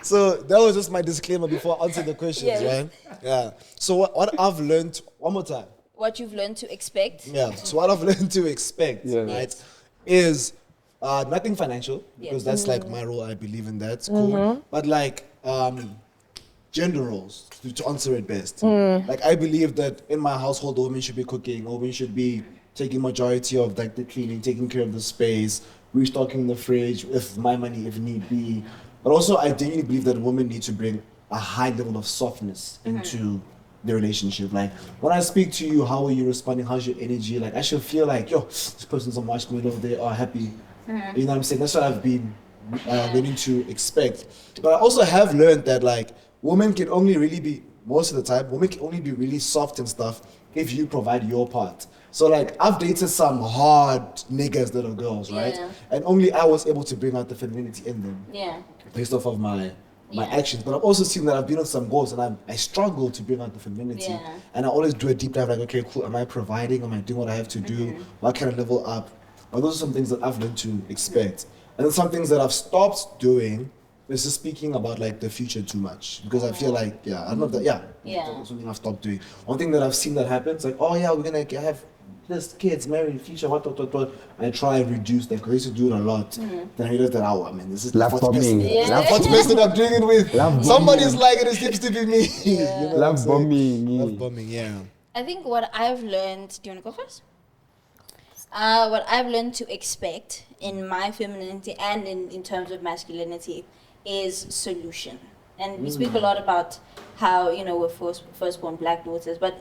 So that was just my disclaimer before I answer the questions, Yes. right? Yeah. So what I've learned, one more time. What you've learned to expect. Yeah. So what I've learned to expect, right, is nothing financial because that's like my role. I believe in that. Cool. But like gender roles to answer it best. Like I believe that in my household, the women should be cooking. Women should be taking majority of like the cleaning, taking care of the space, restocking the fridge if my money, if need be. But also, I genuinely believe that women need to bring a high level of softness into the relationship. Like, when I speak to you, how are you responding? How's your energy? Like, I should feel like, yo, this person's on marshmallow, they are happy. You know what I'm saying? That's what I've been learning to expect. But I also have learned that, like, women can only really be, most of the time, women can only be really soft and stuff if you provide your part. So like I've dated some hard niggas that are girls, right? Yeah. And only I was able to bring out the femininity in them Yeah. based off of my actions. But I've also seen that I've been on some goals and I struggle to bring out the femininity. Yeah. And I always do a deep dive like, okay, cool, am I providing? Am I doing what I have to do? What can I level up? But those are some things that I've learned to expect. And then some things that I've stopped doing is just speaking about like the future too much. Because I feel like, I don't know if that, that's something I've stopped doing. One thing that I've seen that happens, like, oh yeah, we're gonna have this kids, married, future, what. I try and reduce that because I used to do it a lot. Then I realized that, I mean, this is Love what's bombing. best. What's best that I'm doing it with. Love bombing. Somebody's like it, it seems to be me. You know what I'm Love saying? bombing. Love bombing, yeah. I think what I've learned. Do you want to go first? What I've learned to expect in my femininity and in terms of masculinity is solution. And we speak a lot about how, we're firstborn black daughters, but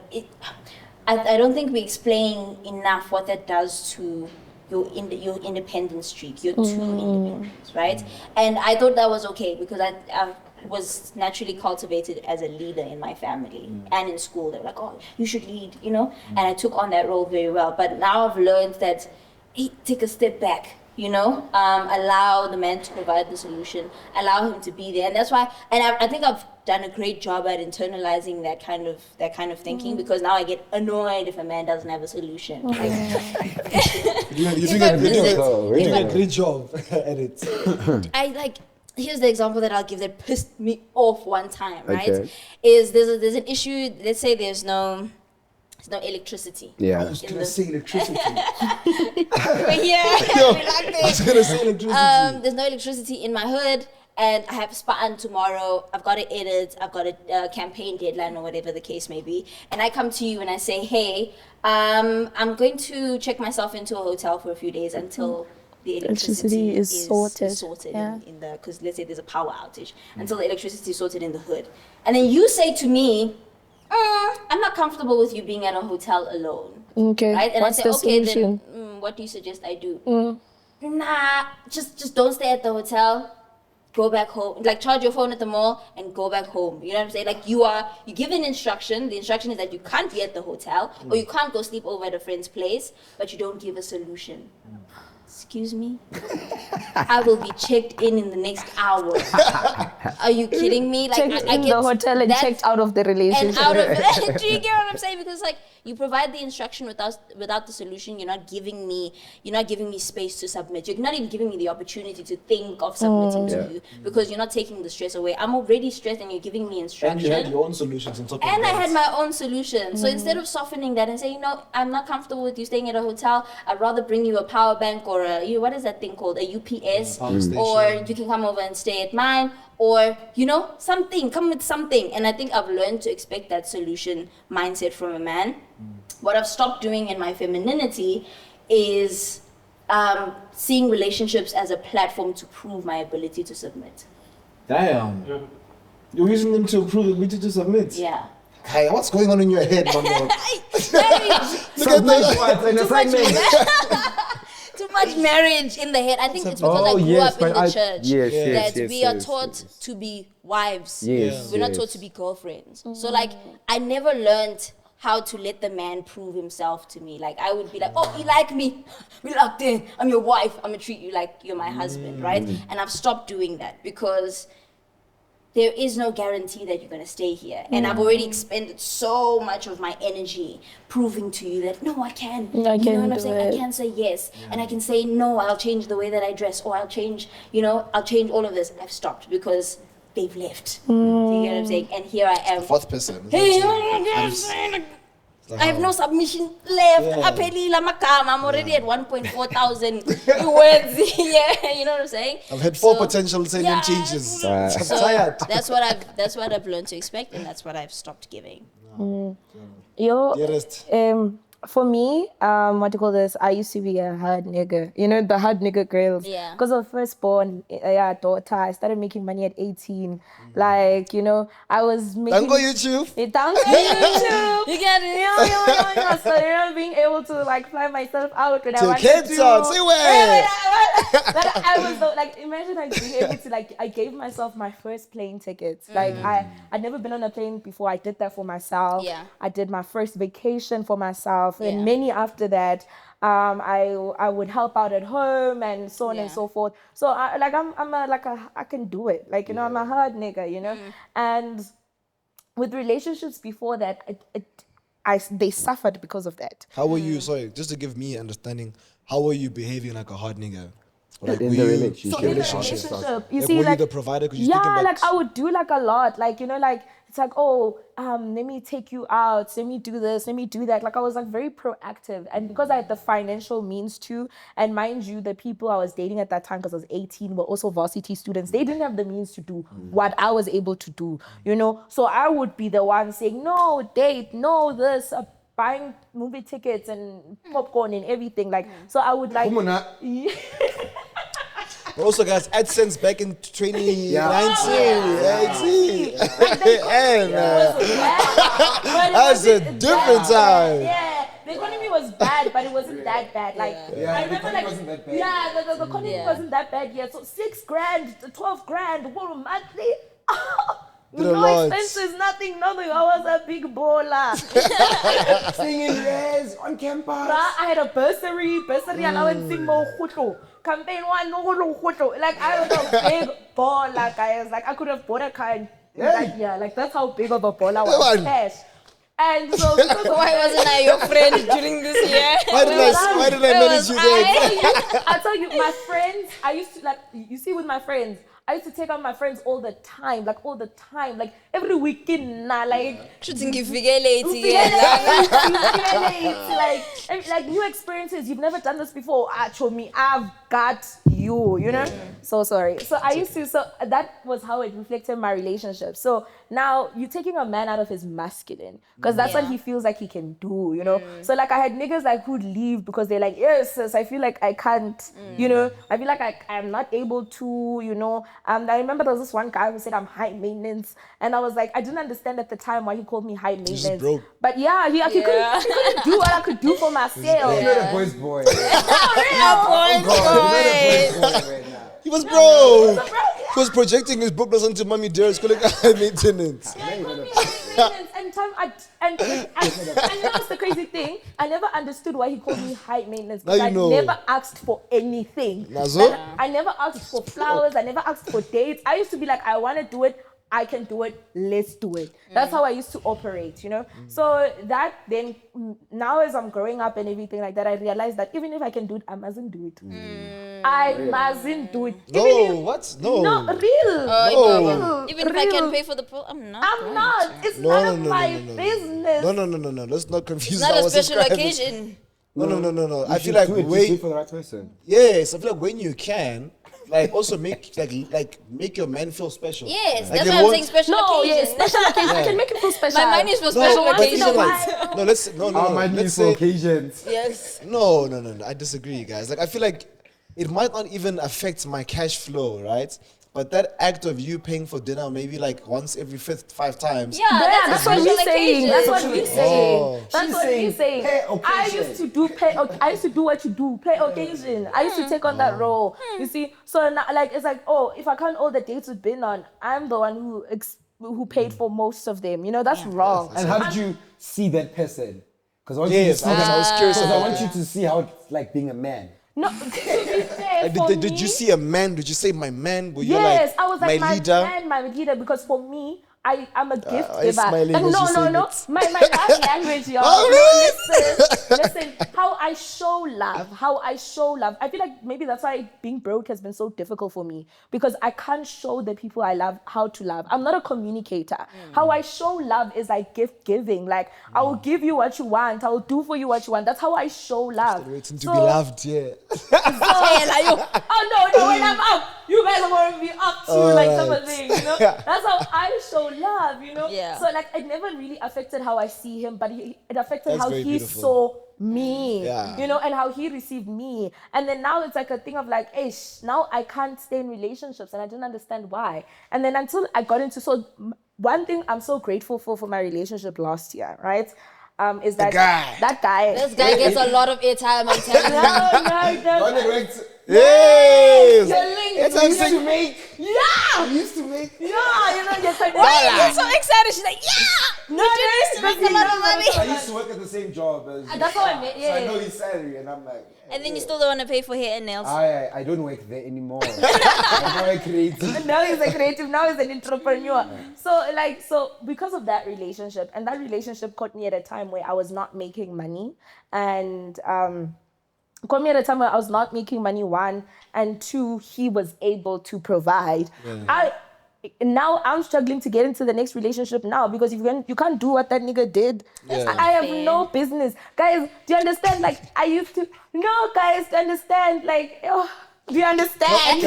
I don't think we explain enough what that does to your independent streak, your true independence, right? And I thought that was okay because I was naturally cultivated as a leader in my family and in school. They were like, oh, you should lead, and I took on that role very well. But now I've learned that, hey, take a step back, allow the man to provide the solution, allow him to be there. And that's why, and I think I've done a great job at internalizing that kind of thinking, because now I get annoyed if a man doesn't have a solution. You're doing a great job at it. Here's the example that I'll give that pissed me off one time, right? Okay. Is there's an issue, let's say there's no electricity. Yeah. I was going to say electricity. We're here. I was going to say electricity. There's no electricity in my hood, and I have Spartan tomorrow. I've got to edit. I've got a campaign deadline or whatever the case may be. And I come to you and I say, hey, I'm going to check myself into a hotel for a few days until the electricity is sorted because let's say there's a power outage, until the electricity is sorted in the hood. And then you say to me, I'm not comfortable with you being at a hotel alone. Okay. Right? And what's I say, the okay, solution? then what do you suggest I do? Nah, just don't stay at the hotel. Go back home. Like, charge your phone at the mall and go back home. You know what I'm saying? Like, you give an instruction. The instruction is that you can't be at the hotel or you can't go sleep over at a friend's place, but you don't give a solution. Excuse me? I will be checked in the next hour. Are you kidding me? Like, Checked in the hotel and checked out of the relationship. And out of do you get what I'm saying? Because like, you provide the instruction without the solution. You're not giving me space to submit. You're not even giving me the opportunity to think of submitting to you, because you're not taking the stress away. I'm already stressed and you're giving me instruction. And you had your own solutions on top of that. And I had my own solution. So instead of softening that and saying, I'm not comfortable with you staying at a hotel, I'd rather bring you a power bank or what is that thing called? A UPS. Or you can come over and stay at mine. Or, something. Come with something. And I think I've learned to expect that solution mindset from a man. What I've stopped doing in my femininity is seeing relationships as a platform to prove my ability to submit. Damn. Yeah. You're using them to prove the ability to submit? Yeah. Hey, what's going on in your head, man? Too much marriage in the head. I think it's because I grew up in the church that we are taught to be wives. We're not taught to be girlfriends. So like, I never learned how to let the man prove himself to me. Like, I would be like, oh, you like me? We locked in. I'm your wife. I'm gonna treat you like you're my husband, right? And I've stopped doing that because there is no guarantee that you're going to stay here. And I've already expended so much of my energy proving to you that, no, I can. You know what I'm saying? I can say yes. And I can say, no, I'll change the way that I dress, or I'll change all of this. I've stopped because they've left. Do you get what I'm saying? And here I am. Fourth person. Hey, I have no submission left. I'm already at 1.4 thousand words. Yeah, you know what I'm saying? I've had 4 potential name changes. I'm tired. That's what I've learned to expect, and that's what I've stopped giving. Dearest. For me, what do you call this? I used to be a hard nigga. The hard nigga girls. Yeah. Because of firstborn, daughter, I started making money at 18. I was making... Tango YouTube. Tango YouTube. You get it? So, being able to, fly myself out when I wanted Cape to. Town, say where? I was, imagine, being able to, I gave myself my first plane tickets. I'd never been on a plane before. I did that for myself. Yeah. I did my first vacation for myself. And many after that, I would help out at home and so on and so forth. So I can do it. I'm a hard nigga, And with relationships before that, they suffered because of that. How were you? Sorry, just to give me understanding. How were you behaving like a hard nigga? In the relationship. So in the relationship, you see, were you the provider? I would do a lot. It's let me take you out, let me do this, let me do that. I was very proactive. And because I had the financial means to, and mind you, the people I was dating at that time, because I was 18, were also varsity students. They didn't have the means to do what I was able to do, So I would be the one saying, no, date, no, this, buying movie tickets and popcorn and everything. Like, so I would like. Also, guys, AdSense back in 2019. That's a different time. Yeah, the economy was bad, but it wasn't that bad. Like, I remember, like, wasn't that bad. yeah, the economy wasn't that bad yet. So $6,000, $12,000, what monthly? Did a No lot. expenses, nothing. I was a big baller. Singing res on campus. I had a bursary allowance in Mpho-Mpho. Campaign one, no Mpho-Mpho. Like, I was a big baller, guys. Like, I could have bought a car and, like, that's how big of a baller I was. Cash. And so, because Why wasn't I your friend during this year? Why did I manage you there? I tell you, my friends, I used to, like, you see with my friends, I used to take out my friends all the time, like every weekend, Shooting late. like new experiences. You've never done this before. Actually, I've got you, you know? So sorry. So I used to, so that was how it reflected my relationship. So now you're taking a man out of his masculine because that's what he feels like he can do, you know? So like I had niggas like who'd leave because they're like, yes, sis, I feel like I can't, you know? I feel like I'm not able to, you know? I remember there was this one guy who said I'm high maintenance, and I was like, I didn't understand at the time why he called me high maintenance. just broke. But yeah, he couldn't do what I could do for myself. You're a boy's boy. He was broke. He was projecting his brokenness onto Mammi Dearest, calling her high maintenance. Yeah, he called me high maintenance, and that's the crazy thing. I never understood why he called me high maintenance because Now I you know. never asked for anything. Nazo? Like, I never asked for flowers. I never asked for dates. I used to be like, I want to do it. I can do it. Let's do it. That's how I used to operate, you know? So that then, now as I'm growing up and everything like that, I realized that even if I can do it, I mustn't do it. I mustn't do it. No, what? No. No, real. No. Even if I can pay for the pool, I'm not. I'm not. It's none of my business. No. Let's not confuse It's not a our special subscribers. occasion. No. I feel like do it when, for the right person. yes, I feel like when you can, like also make make your man feel special. Yes, Like that's they why I'm want- saying special No, occasion. yes, special occasion. I can make it feel special. My mind is for No, special but occasions. even like, no. Occasions. Yes. No. I disagree, guys. Like I feel like it might not even affect my cash flow, right? But that act of you paying for dinner maybe like once every 5 times. Yeah, That's what special he's saying. occasion. That's what he's saying. Oh. That's She's what saying he's saying. pay I occasion. used to do I used to do what you do, pay occasion. I used to take on that role. You see, so now, like it's like, oh, if I can't all the dates we've been on, I'm the one who paid for most of them. You know, that's wrong. And how did you see that person? Because I want Yes, you to see I was curious I about want that. you to see how it's like being a man. No, to be fair, for Did me, you see a man? Did you say my man? Were you yes, like I was like my leader? my leader, because for me, I'm a gift I giver. smiling Like, as no, you say no. it. My love language, y'all. Oh, No, really? listen. How I show love. I feel like maybe that's why being broke has been so difficult for me, because I can't show the people I love how to love. I'm not a communicator. How I show love is like gift giving. Like I will give you what you want. I will do for you what you want. That's how I show love. Waiting to be loved, yeah. Oh no, when I'm up, you guys are going to be up too, like some of things, you know? That's how I show love, you know? Yeah. So like it never really affected how I see him, but it affected That's how very he beautiful. saw me, Yeah. you know, and how he received me. And then now it's like a thing of like, now I can't stay in relationships, and I didn't understand why. And then until I got into, one thing I'm so grateful for my relationship last year, right? Is that guy. that guy. This guy gets a lot of airtime, I'm telling you. No. Yes. It's I'm saying make. Yeah. used to make. Yeah, you know, you're like, Why are you so excited? She's like, yeah! No, used to make a lot of money. I used to work at the same job as you. That's how I met. So I know Yeah. his salary, and I'm like. And then you still don't want to pay for hair and nails. I don't work there anymore. I'm very creative. Now he's a creative. Now he's an entrepreneur. So because of that relationship, and that relationship caught me at a time where I was not making money, and caught me at a time where I was not making money, one, and two, he was able to provide. Now I'm struggling to get into the next relationship now, because you can't do what that nigga did. Yeah. I have no business. Guys, do you understand? Like, I used to, no, guys, do you understand? Like, do you understand?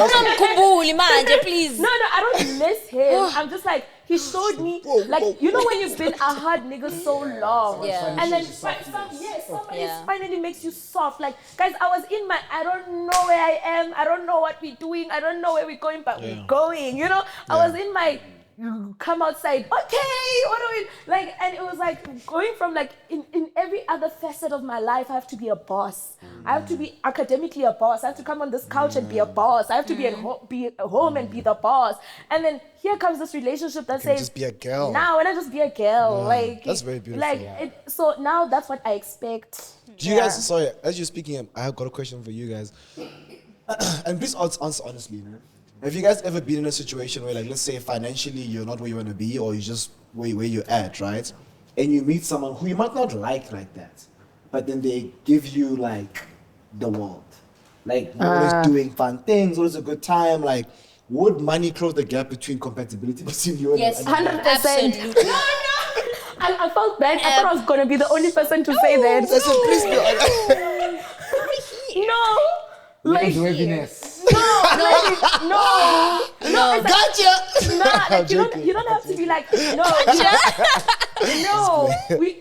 Please. No, I don't miss him. I'm just like, he showed me, like, you know when you've been a hard nigga so long, Yeah. and then somebody finally makes you soft. Like, guys, I was in my, I don't know where I am, I don't know what we're doing, I don't know where we're going, but we're going, you know? I was in my, come outside, okay, what are we, like, and it was like going from like, in every other facet of my life, I have to be a boss. I have to be academically a boss. I have to come on this couch and be a boss. I have to be at home and be the boss. And then here comes this relationship that says, just be a girl. Now, when I just be a girl, like, that's very beautiful. Like, so now that's what I expect. Do you guys, sorry, as you're speaking, I have got a question for you guys. And please answer honestly, man. Have you guys ever been in a situation where, like, let's say financially you're not where you want to be, or you're just where you're at, right? And you meet someone who you might not like that, but then they give you, like, the world. Like, always doing fun things, always a good time. Like, would money close the gap between compatibility between you and... Yes, 100%. absolutely. No. I felt bad. I thought I was going to be the only person to say that. I said, please be honest. No. Like, heaviness. no. Gotcha! Nah, like, you don't have to be like, no.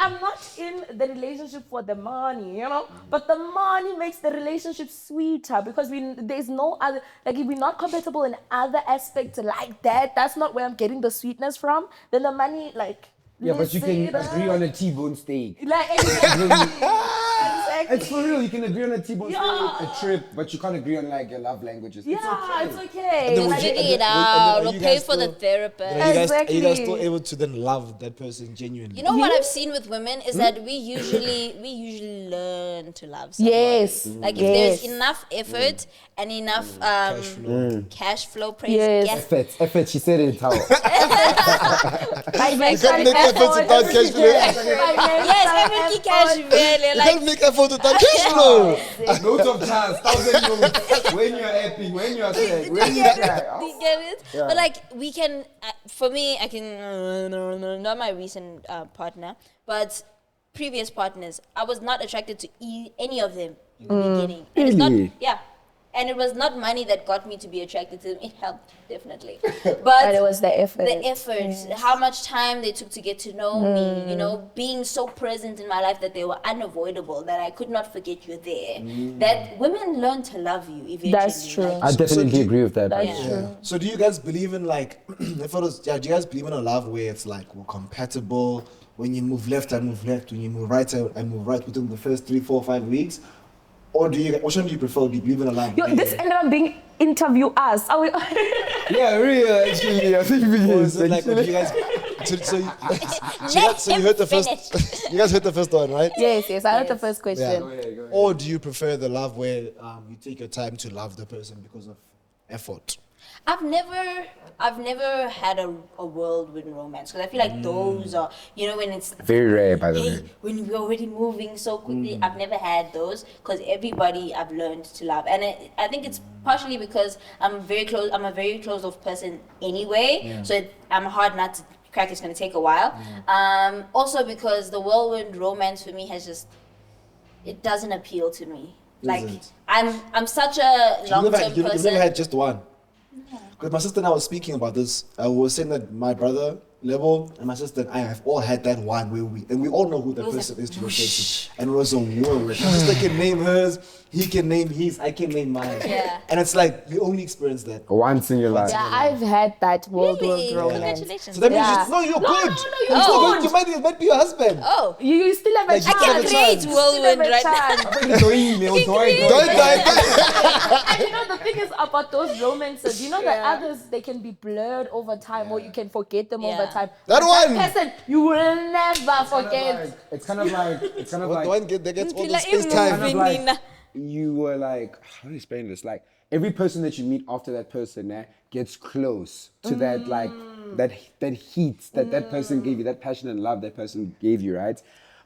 I'm not in the relationship for the money, you know? But the money makes the relationship sweeter because there's no other, like, if we're not compatible in other aspects like that, that's not where I'm getting the sweetness from, then the money, like... Yeah, but you can agree on a T-bone steak. Like, exactly. It's for real. You can agree on a T-bone steak, a trip, but you can't agree on like your love languages. It's okay. then Like, would you- Figure it and out. then are We'll you pay guys for the still- therapist. Are you guys Exactly. still able to then love that person genuinely? You know what I've seen with women is that we usually learn to love someone. Yes. Like if there's enough effort and enough cash flow, praise. Effort. She said it. How? Like, You can't make efforts without cash flow. Yes, every cash really You like can't make effort without cash flow. Notes of chance, 1,000 notes. When you're happy, when you're sad, when you're sad. you get it? Yeah. But like we can, for me, I can, not my recent partner, but previous partners, I was not attracted to any of them in the beginning. And it's not, Really? yeah. And it was not money that got me to be attracted to them. It helped, definitely. But But it was the effort. the effort, how much time they took to get to know me, you know, being so present in my life that they were unavoidable, that I could not forget you're there. That women learn to love you eventually. That's true. Like, I definitely agree with that. That's Yeah. true. So do you guys believe in like, do you guys believe in a love where it's like we're compatible? When you move left, I move left. When you move right, I move right within the first 3, 4, 5 weeks? Or which one do you prefer? Do you believe in a love? Yo, this ended up being interview us. Are we? Yeah, really, actually, I think we Or is. is it like when you guys? So you heard the first. You guys heard the first one, right? Yes. I heard the first question. Go ahead. Or do you prefer the love where you take your time to love the person because of effort? I've never had a whirlwind romance, because I feel like those are, you know, when it's Very rare, by the hey, way. when we're already moving so quickly. I've never had those, because everybody I've learned to love, and I think it's partially because I'm a very closed off person anyway, so I'm hard not to crack. It's going to take a while. Also because the whirlwind romance for me it doesn't appeal to me. Like Isn't. I'm such a long-term person. You've never had just one. Because my sister and I was speaking about this. I was saying that my brother, Lebo, and my sister and I have all had that one where we all know who the person is to the person. And it was a whirlwind. My sister can name hers, he can name his, I can name mine. Yeah. And it's like, you only experience that. Once in your life. Yeah, I've had that world Really? romance. Congratulations. So that means Yeah. no, you're No, good. no, you're You're still good. good. You might be your husband. Oh, You still have a Like, you chance. still I have a can create chance. whirlwind Still have a right now. chance. Don't die. And you know the thing is about those romances, you know the others, they can be blurred over time, or you can forget them over Yeah. time. That But one! person you will never forget. It's kind of like The one that gets all the Like, space it time. kind of like you were like, how do you explain this? Like every person that you meet after that person gets close to that like that heat that person gave you, that passion and love that person gave you, right?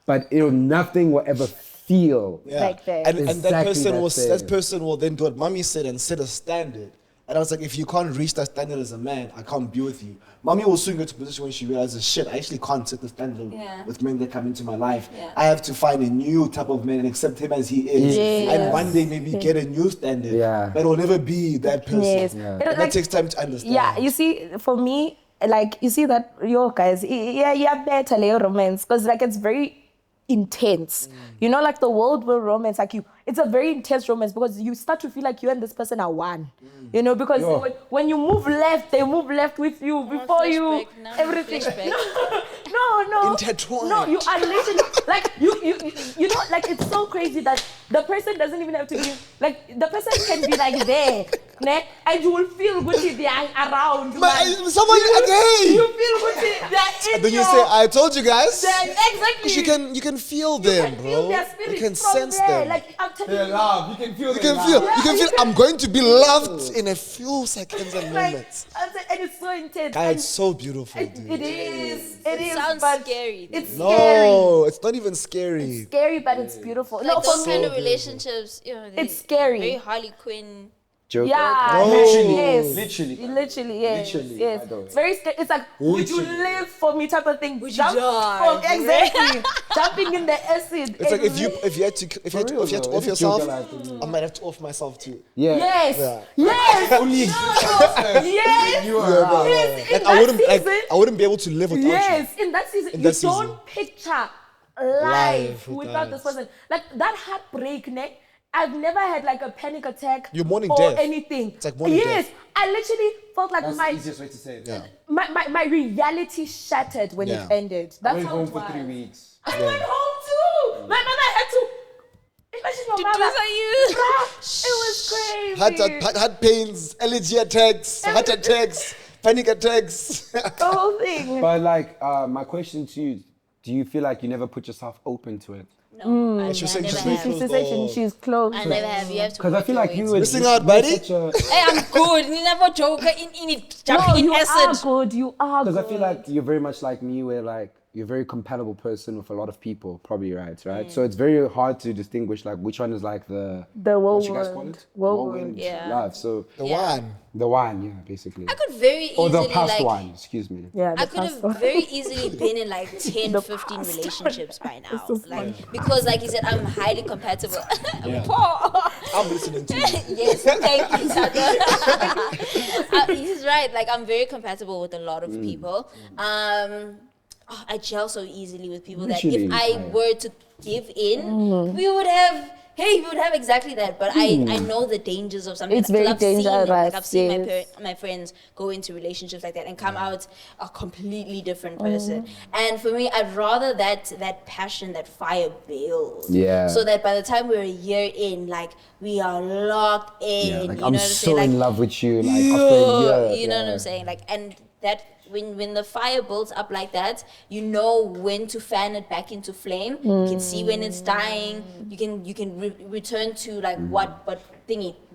But nothing will ever feel. Like that. And that Exactly person will then do what Mammi said and set a standard. And I was like, if you can't reach that standard as a man, I can't be with you. Mammi will soon get to a position when she realizes, shit, I actually can't set the standard with men that come into my life. Yeah. I have to find a new type of man and accept him as he is. Yes. And one day maybe get a new standard. Yeah. But it will never be that person. Yes. Yeah. And that takes time to understand. Yeah, you see, for me, like you see that yo guys, yeah, better romance because like it's very intense. You know, like the world will romance, like it's a very intense romance because you start to feel like you and this person are one. You know, because when you move left, they move left with you before you everything. No. Intertwined. No, you are literally like you know, like it's so crazy that the person doesn't even have to be like the person can be like there, ne? And you will feel good if they are around. Someone You feel good. They're in then you your, say, I told you guys. exactly. You can feel them, You bro. feel their spirit You can from sense there. them. Like I'm telling Their you. love. You can feel. You can feel. I'm going to be loved in a few seconds and Like, moments. and it's so intense. Guy, And it's so beautiful, it dude. is. It sounds but scary. It's scary. No, it's not even scary. It's scary, but it's beautiful. Like No, those for kind me, of relationships, you know, it's scary. Very Harley Quinn. Joke. Yeah, No. yes. Literally. Literally, yes. Literally, yes. I don't. It's very scary. It's like, would you Literally. live for me type of thing. Would you Jump die? from- exactly. Jumping in the acid. It's like if you had to real, off though. yourself, It's a joke, like, I might have to off myself too. Yeah. Yes. Yeah. Yes. Only Yes. you are around. Yes. In Like that I wouldn't be able to live without you. Yes, in that season, In you that season. don't picture Life life without without this person. Like that heartbreak, ne? I've never had like a panic attack You're mourning or death. anything. It's like mourning yes, death. I literally felt like That's my the easiest way to say it. Yeah. my reality shattered when Yeah. it ended. I That's went how home it for was. 3 weeks. I went home too. My mother had to. Imagine your To mother. do for you. Bruh, it was crazy. Heart pains, allergy attacks, heart attacks, panic attacks. The whole thing. But like, my question to you: do you feel like you never put yourself open to it? No, I She was saying never she's have. close. She's saying she's close. I never have. You have to. Because I work feel your like way you to were it. Missing out, buddy. such a. Hey, I'm good. You never joke in it, No, jumping in you are acid. good. You are Because good. I feel like you're very much like me, where like you're a very compatible person with a lot of people, probably right? So it's very hard to distinguish like which one is like the what you guys call whirlwind. it? Whirlwind. Yeah. love. So The Yeah. one. the one, yeah, basically. I could very easily Or the past like. one, excuse me. Yeah, I the could have past very easily been in like 10, The 15 past relationships by now. so Like because like you said, I'm highly compatible. Yeah. Paul. I'm listening to you. Yes, thank you, Thato. He's right. Like I'm very compatible with a lot of people. I gel so easily with people that Literally, if I yeah. were to give in, we would have. Hey, we would have exactly that. But I know the dangers of something. It's because very I've seen it. Like dangerous, I've seen yes. my friends go into relationships like that and come out a completely different person. And for me, I'd rather that passion, that fire build. Yeah. So that by the time we're a year in, like we are locked in. Yeah, like you know I'm what I'm so saying? Like, in love with you, like after a year. you know what yeah. I'm saying? Like, and that when the fire builds up like that, you know when to fan it back into flame. You can see when it's dying. You can return to like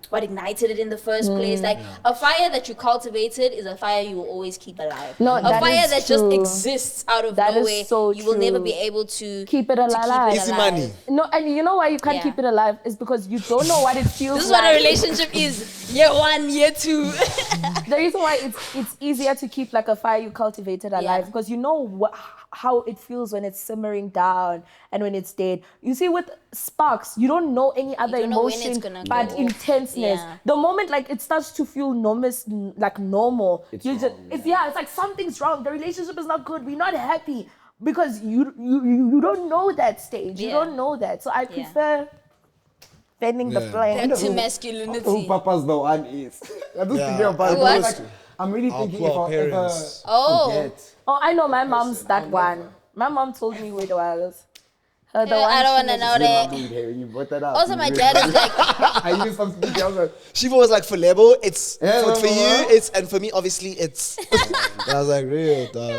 what ignited it in the first place. Like a fire that you cultivated is a fire you will always keep alive. No, a that fire is that just true. exists out of That is nowhere. so you will never true. be able to Keep it alive. Easy money. No, and you know why you can't Yeah. keep it alive is because you don't know what it feels This is like. what a relationship is. Year 1, year 2. The reason why it's easier to keep like a fire you cultivated alive Yeah. because you know how it feels when it's simmering down and when it's dead. You see, with sparks, you don't know any other don't know when emotion it's gonna but go off. intenseness. Yeah. The moment like it starts to feel like normal, It's you wrong, just it's like something's wrong. The relationship is not good. We're not happy because you don't know that stage. You Yeah. don't know that. So I prefer fanning the Yeah. flame. Back to Who masculinity. Papa's the one is. I'm just Yeah, thinking about it. What? Like, I'm really Our thinking poor if I'll ever parents. Oh. forget. Oh, I know my mom's that one. My mom told me where it was. The I don't want to know that. When you brought that up. Also, my dad is like, I used some speech. I was like, She was like, for Lebo, it's Yeah, for you, Lebo. it's, and for me, obviously, it's. I was like, real dog.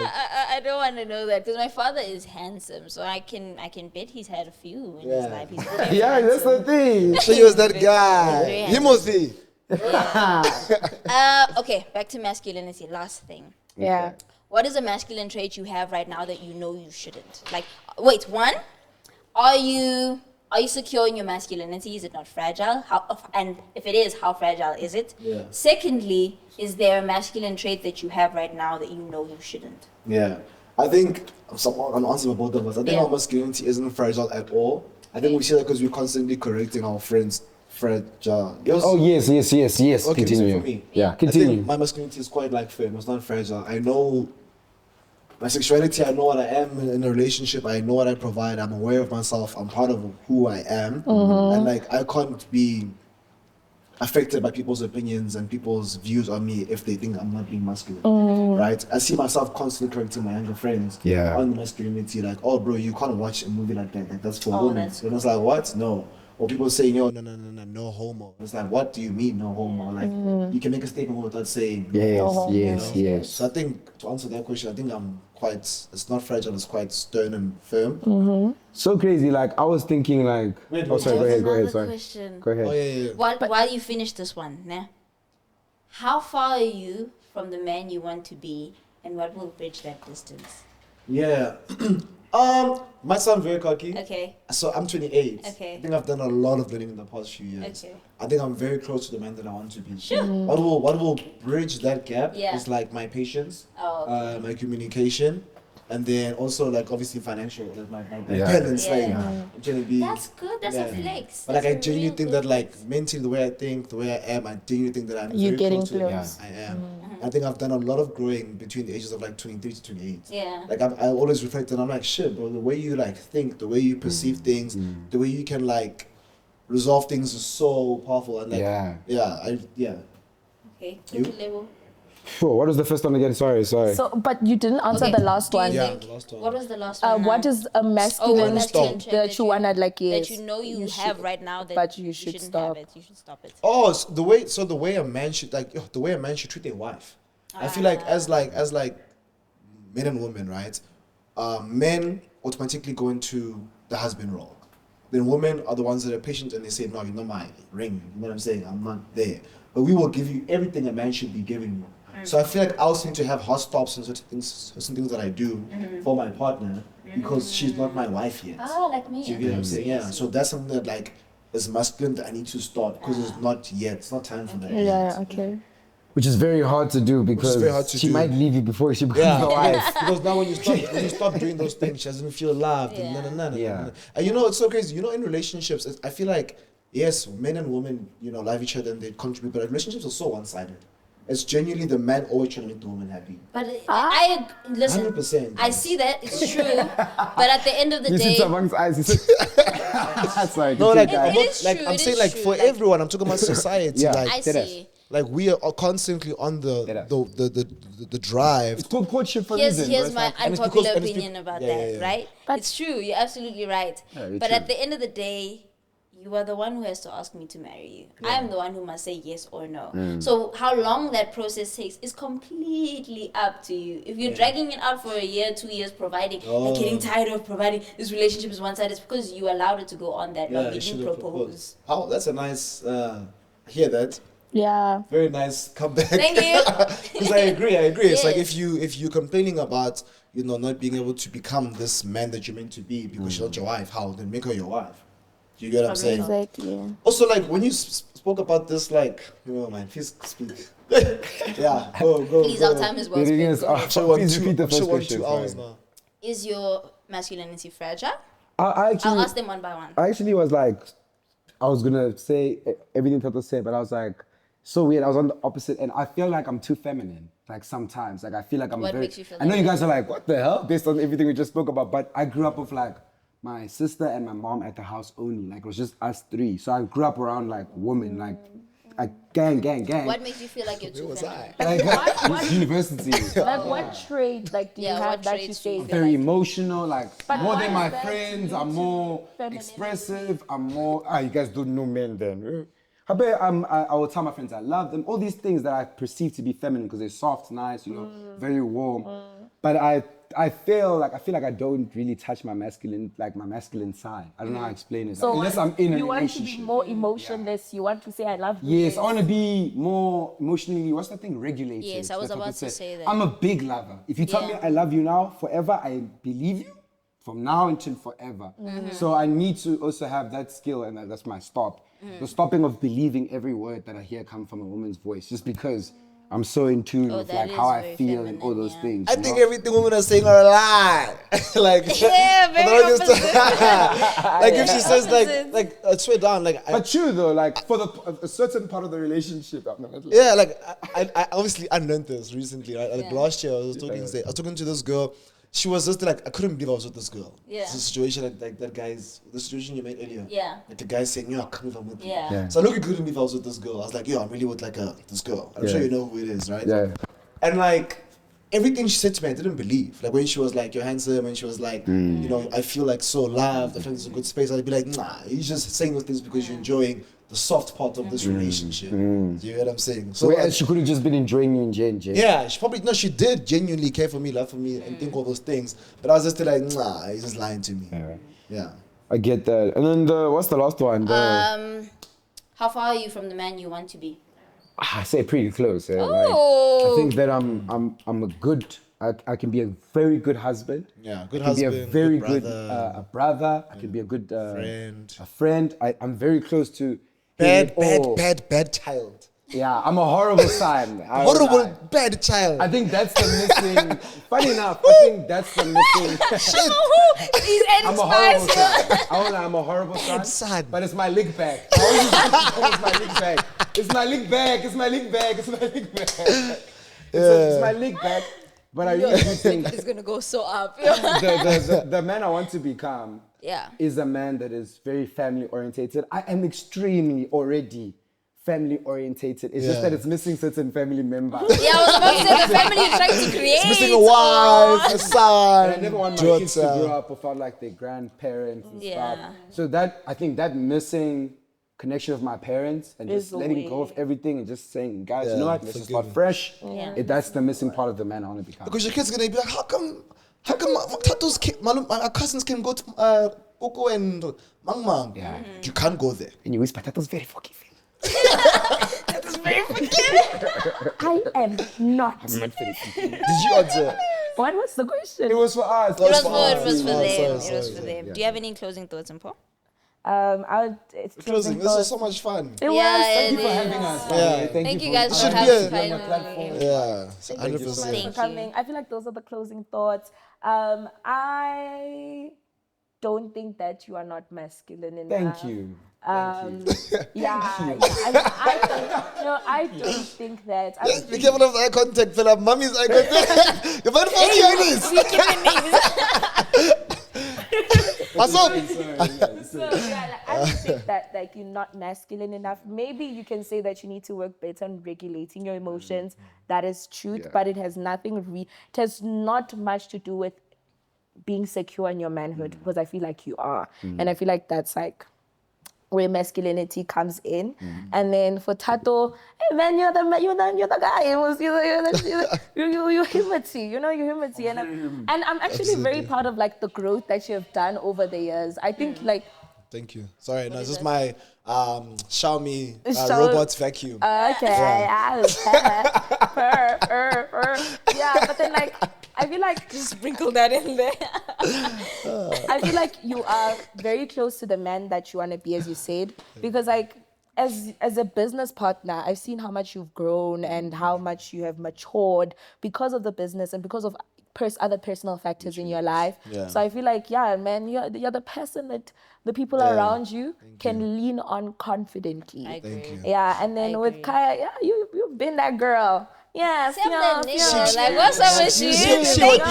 I don't want to know that because my father is handsome, so I can bet he's had a few in his Yeah. life. He's very yeah, that's the handsome. thing. So he was that Very guy. handsome. Him was the. Okay, back to masculinity. Last thing. Yeah. What is a masculine trait you have right now that you know you shouldn't? Like, wait, one, are you secure in your masculinity? Is it not fragile? And if it is, how fragile is it? Yeah. Secondly, is there a masculine trait that you have right now that you know you shouldn't? Yeah. I think, I'm answering both of us. I think Yeah. our masculinity isn't fragile at all. I think we see that because we're constantly correcting our friends' fragile. Oh yes. Okay, Continue. so for me, Yeah, I continue. think my masculinity is quite like firm. It's not fragile. I know my sexuality. I know what I am in a relationship. I know what I provide. I'm aware of myself. I'm proud of who I am, and like I can't be affected by people's opinions and people's views on me if they think I'm not being masculine, right? I see myself constantly correcting my younger friends on masculinity, like, oh bro, you can't watch a movie like that, like that's for women. And it's like, what? No. Or people saying, no homo. It's like, what do you mean no homo? Like, you can make a statement without saying no homo, Yes. So I think, to answer that question, I think I'm quite, it's not fragile, it's quite stern and firm. So crazy. Like I was thinking, like, sorry, go ahead. Sorry, Question. go ahead. Oh yeah. While you finish this one, nah, how far are you from the man you want to be, and what will bridge that distance? Yeah. Might sound very cocky. Okay. So I'm 28. Okay. I think I've done a lot of learning in the past few years. Okay. I think I'm very close to the man that I want to be. Sure. What will bridge that gap is like my patience, my communication, and then also like obviously financial. Like my balance. Like I'm trying to be. That's good. That's a flex. But like I That's a genuinely real think good that like flex. mentally the way I think, the way I am, I genuinely think that I'm You're very getting close to the man close. I am. I think I've done a lot of growing between the ages of like 23 to 28. Yeah. Like I always reflect and I'm like, shit, bro, the way you like think, the way you perceive things, the way you can like resolve things is so powerful. And like, Okay. You? Level. What was the first one again? Sorry. So, but you didn't answer the last Do you one. think- the last one. What was the last one? What now? is a masculine masculine trait trait that you wanna like? Yes, that you know you have right now that but you shouldn't stop. have it. You should stop it. Oh, so the way a man should treat their wife. I feel like as men and women, right? Men automatically go into the husband role. Then women are the ones that are patient and they say, no, you're not my ring. You know what I'm saying? I'm not there. But we will give you everything a man should be giving you. So I feel like I also need to have hard stops and certain things that I do for my partner because she's not my wife yet. Like me. Do you get what I'm saying? Yeah. So that's something that like is masculine that I need to start because it's not yet. It's not time for that yet. Yeah. Okay. Which is very hard to do because very hard to she do. might leave you before she becomes the wife. Because now when you stop doing those things, she doesn't feel loved. And And you know, it's so crazy. You know, in relationships, I feel like, yes, men and women, love each other and they contribute, but relationships are so one-sided. It's genuinely the man always trying to make the woman happy. But I listen. 100%. I see that it's true, but at the end of the You day, see someone's eyes. Sorry. No, like, It is like true, I'm it saying, is like true, for like- everyone, I'm talking about society. Yeah. Like, I see. like we are constantly on the drive. It's called courtship for a reason. Here's bro. my It's like- and it's unpopular because- and it's opinion be- about yeah, that, yeah, yeah. right? But- It's true. You're absolutely right. you're But true. at the end of the day, you are the one who has to ask me to marry you. I am the one who must say yes or no. So how long that process takes is completely up to you. If you're dragging it out for a year, 2 years, providing, and getting tired of providing, this relationship is one-sided, it's because you allowed it to go on that long. You you didn't should've propose. Oh, that's a nice. I hear that. Yeah. Very nice comeback. Thank you. Because I agree. It's like Yes. if you're complaining about not being able to become this man that you're meant to be because she's not your wife, how then make her your wife? Do you get what I'm saying? Exactly. Also, like when you spoke about this, like man, please speak. Yeah, go. Please, our time is well The thing spent. is, Go ahead. Sure, please repeat the first question. 2 hours sorry. now. Is your masculinity fragile? I I'll actually, ask them one by one. I actually was like, I was gonna say everything Thato said, but I was like, so weird. I was on the opposite end. I feel like I'm too feminine. Like sometimes, like I feel like I'm What very. makes you feel I know that you way? guys are like, what the hell? Based on everything we just spoke about, but I grew up with like my sister and my mom at the house only. Like it was just us three. So I grew up around like women, like gang. What makes you feel like you're too was feminine? Like university. Like what trait do you Yeah, have what that you traits say? do you Very emotional, like But more why than my is that friends. due I'm to more femininity? expressive. I'm more. You guys don't know men then. I bet I will tell my friends I love them. All these things that I perceive to be feminine because they're soft, nice, very warm. But I feel like I don't really touch my masculine side. I don't know how to explain it. So Unless I'm in a you want to relationship. be more emotionless. You want to say I love you. Yes, I want to be more emotionally, what's that thing? Regulated. Yes, I was That's what about they to say that. I'm a big lover. If you tell me Yeah. I love you now, forever, I believe you from now until forever. So I need to also have that skill, and that's my stop. The stopping of believing every word that I hear come from a woman's voice, just because I'm so in tune with that like how is I very feel and all feminine, those yeah. things. I you think know? everything women are saying are a lie. Like, Yeah, for the very longest opposite. time. Like if she says Opposites. like I swear down, like But true though, like for a certain part of the relationship, I'm not gonna lie. yeah, like I obviously unlearned this recently, right? Like Yeah. last year I was talking to this girl. She was just like, I couldn't believe I was with this girl. Yeah. It's a situation like that guy's, the situation you made earlier. Yeah. Like the guy saying, yo, I can't believe I'm with you. Yeah. Yeah. So I couldn't believe if I was with this girl. I was like, yo, I'm really with like this girl. I'm sure Yeah. you know who it is, right? Yeah. And like everything she said to me, I didn't believe. Like when she was like, you're handsome, and she was like, you know, I feel like so loved, I feel like it's a good space. I'd be like, nah, you're just saying those things because you're enjoying the soft part of this relationship. Do you hear what I'm saying? So Whereas she could have just been enjoying you in J&J. yeah, she did genuinely care for me, love for me, and think all those things. But I was just like, nah, he's just lying to me. Yeah. I get that. And then what's the last one? How far are you from the man you want to be? I say pretty close. Like, Oh. I think that I'm a good. I can be a very good husband. Yeah, good I can be husband, a very good good brother. a brother. I can be a good Friend. A friend. I'm very close to being all- Bad child. Yeah, I'm a horrible son. Horrible, bad child. I think that's the missing. Funny enough, I think that's the missing. Shit. He's adding I'm a horrible spice. son. I'm a horrible son. son. But it's my leg bag. I always used to say it's my leg bag. It's my leg bag. It's my leg bag. It's my leg bag. It's my leg bag. But I really do think It's gonna go so up. the man I want to become Yeah. is a man that is very family orientated. I am extremely already family orientated. It's just Yeah. that it's missing certain family members. Yeah, I was about to say the family you're trying to create. It's missing a wife, a And son. I never want my kids to daughter. grow up without like their grandparents and Yeah. stuff. So that I think that missing connection of my parents and Is just the letting way. go of everything and just saying, guys, you Yeah, know what? Let's just forgive start me. fresh. Yeah. That's the missing part of the man I want to become. Because your kid's gonna be like, how come Thato's kid, my cousins can go to Koko and Mang. Yeah. You can't go there. And you whisper, that was very forgiving. I am not. Did you answer? What was the question? It was for us. It was for for us. them. Sorry, It was sorry, for them. Do you have any closing thoughts, Mpho? It's Closing. This was so much fun. It was. Yeah, Thank you it for is. having us. Yeah. Thank you guys Should for be having a- us. on your platform. Yeah, Thank you so 100%. much. Thank for coming. I feel like those are the closing thoughts. I don't think that you are not masculine enough. Thank you. I don't think that. I don't Be careful of the eye contact, fella. Mommy's eye contact. You're very funny, Chinese. We giving names. What's up? I don't think that like you're not masculine enough. Maybe you can say that you need to work better on regulating your emotions. That is truth, Yeah. but it has nothing. It has not much to do with being secure in your manhood because I feel like you are, and I feel like that's like where masculinity comes in. And then for Thato, hey man, you're the guy. You're humility, your humility. And I'm actually very proud of like the growth that you have done over the years. I think like Thank you. Sorry, no, this is my Xiaomi Xiaomi- robot vacuum. okay, yeah, but then like I feel like Sprinkle that in there. I feel like you are very close to the man that you want to be, as you said, because like as a business partner, I've seen how much you've grown and how much you have matured because of the business and because of other personal factors in your life. Yeah. So I feel like, yeah, man, you're the person that the people around you can lean on confidently. I agree. Thank you. Yeah, and then I with agree. Kaya, yeah, you've been that girl. Yes, Same that yes, nigga. yes. Like, what's up with you? She Thank would be.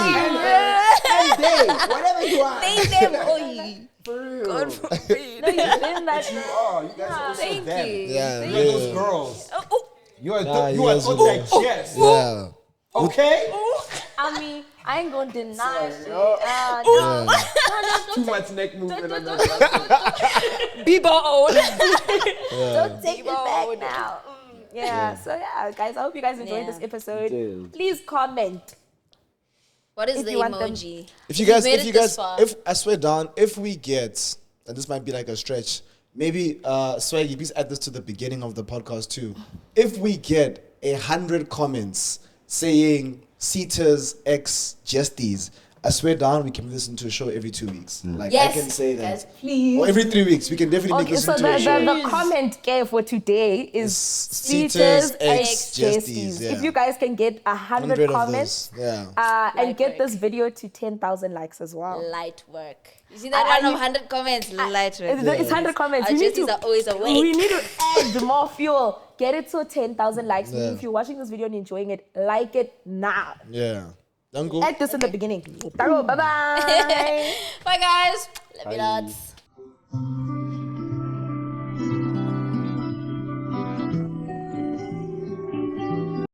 you. Whatever you are. Thank them. Oi. For real. God forbid. No, you've been that. Oh, you guys are also Thank them. you. Yeah, Thank You're you. those girls. Oh, You are, Nah, you you are guys so will like, do. yes. Yeah. Okay? I mean, I ain't gonna deny shit. Oh. No, Too much neck movement. Bieber old. don't take it back Bold. now. Yeah, so yeah, guys, I hope you guys enjoyed Yeah. this episode. Did. Please comment. What is If the you want them- emoji? If you guys, made it this far. if I swear down, if we get, and this might be like a stretch, maybe Swaggy, please add this to the beginning of the podcast too. If we get 100 comments saying Cetas X Jestys, I swear down, we can listen to a show every 2 weeks. Like Yes, I can say that. guys, please. Or every 3 weeks, we can definitely make Okay, this so into a show. the comment care for today is Steaters Steaters X Gesties. yeah. If you guys can get 100 100 of comments, those, yeah. and Light get work. this video to 10,000 likes as well. Light work. You see that one of 100 comments? Light work. It's 100 comments. Our We need Gesties are always awake. We need to add more fuel. Get it to 10,000 likes. If you're watching this video and enjoying it, like it now. Yeah. Don't go. Add this in the beginning. Bye-bye. Bye, guys. Love you lots.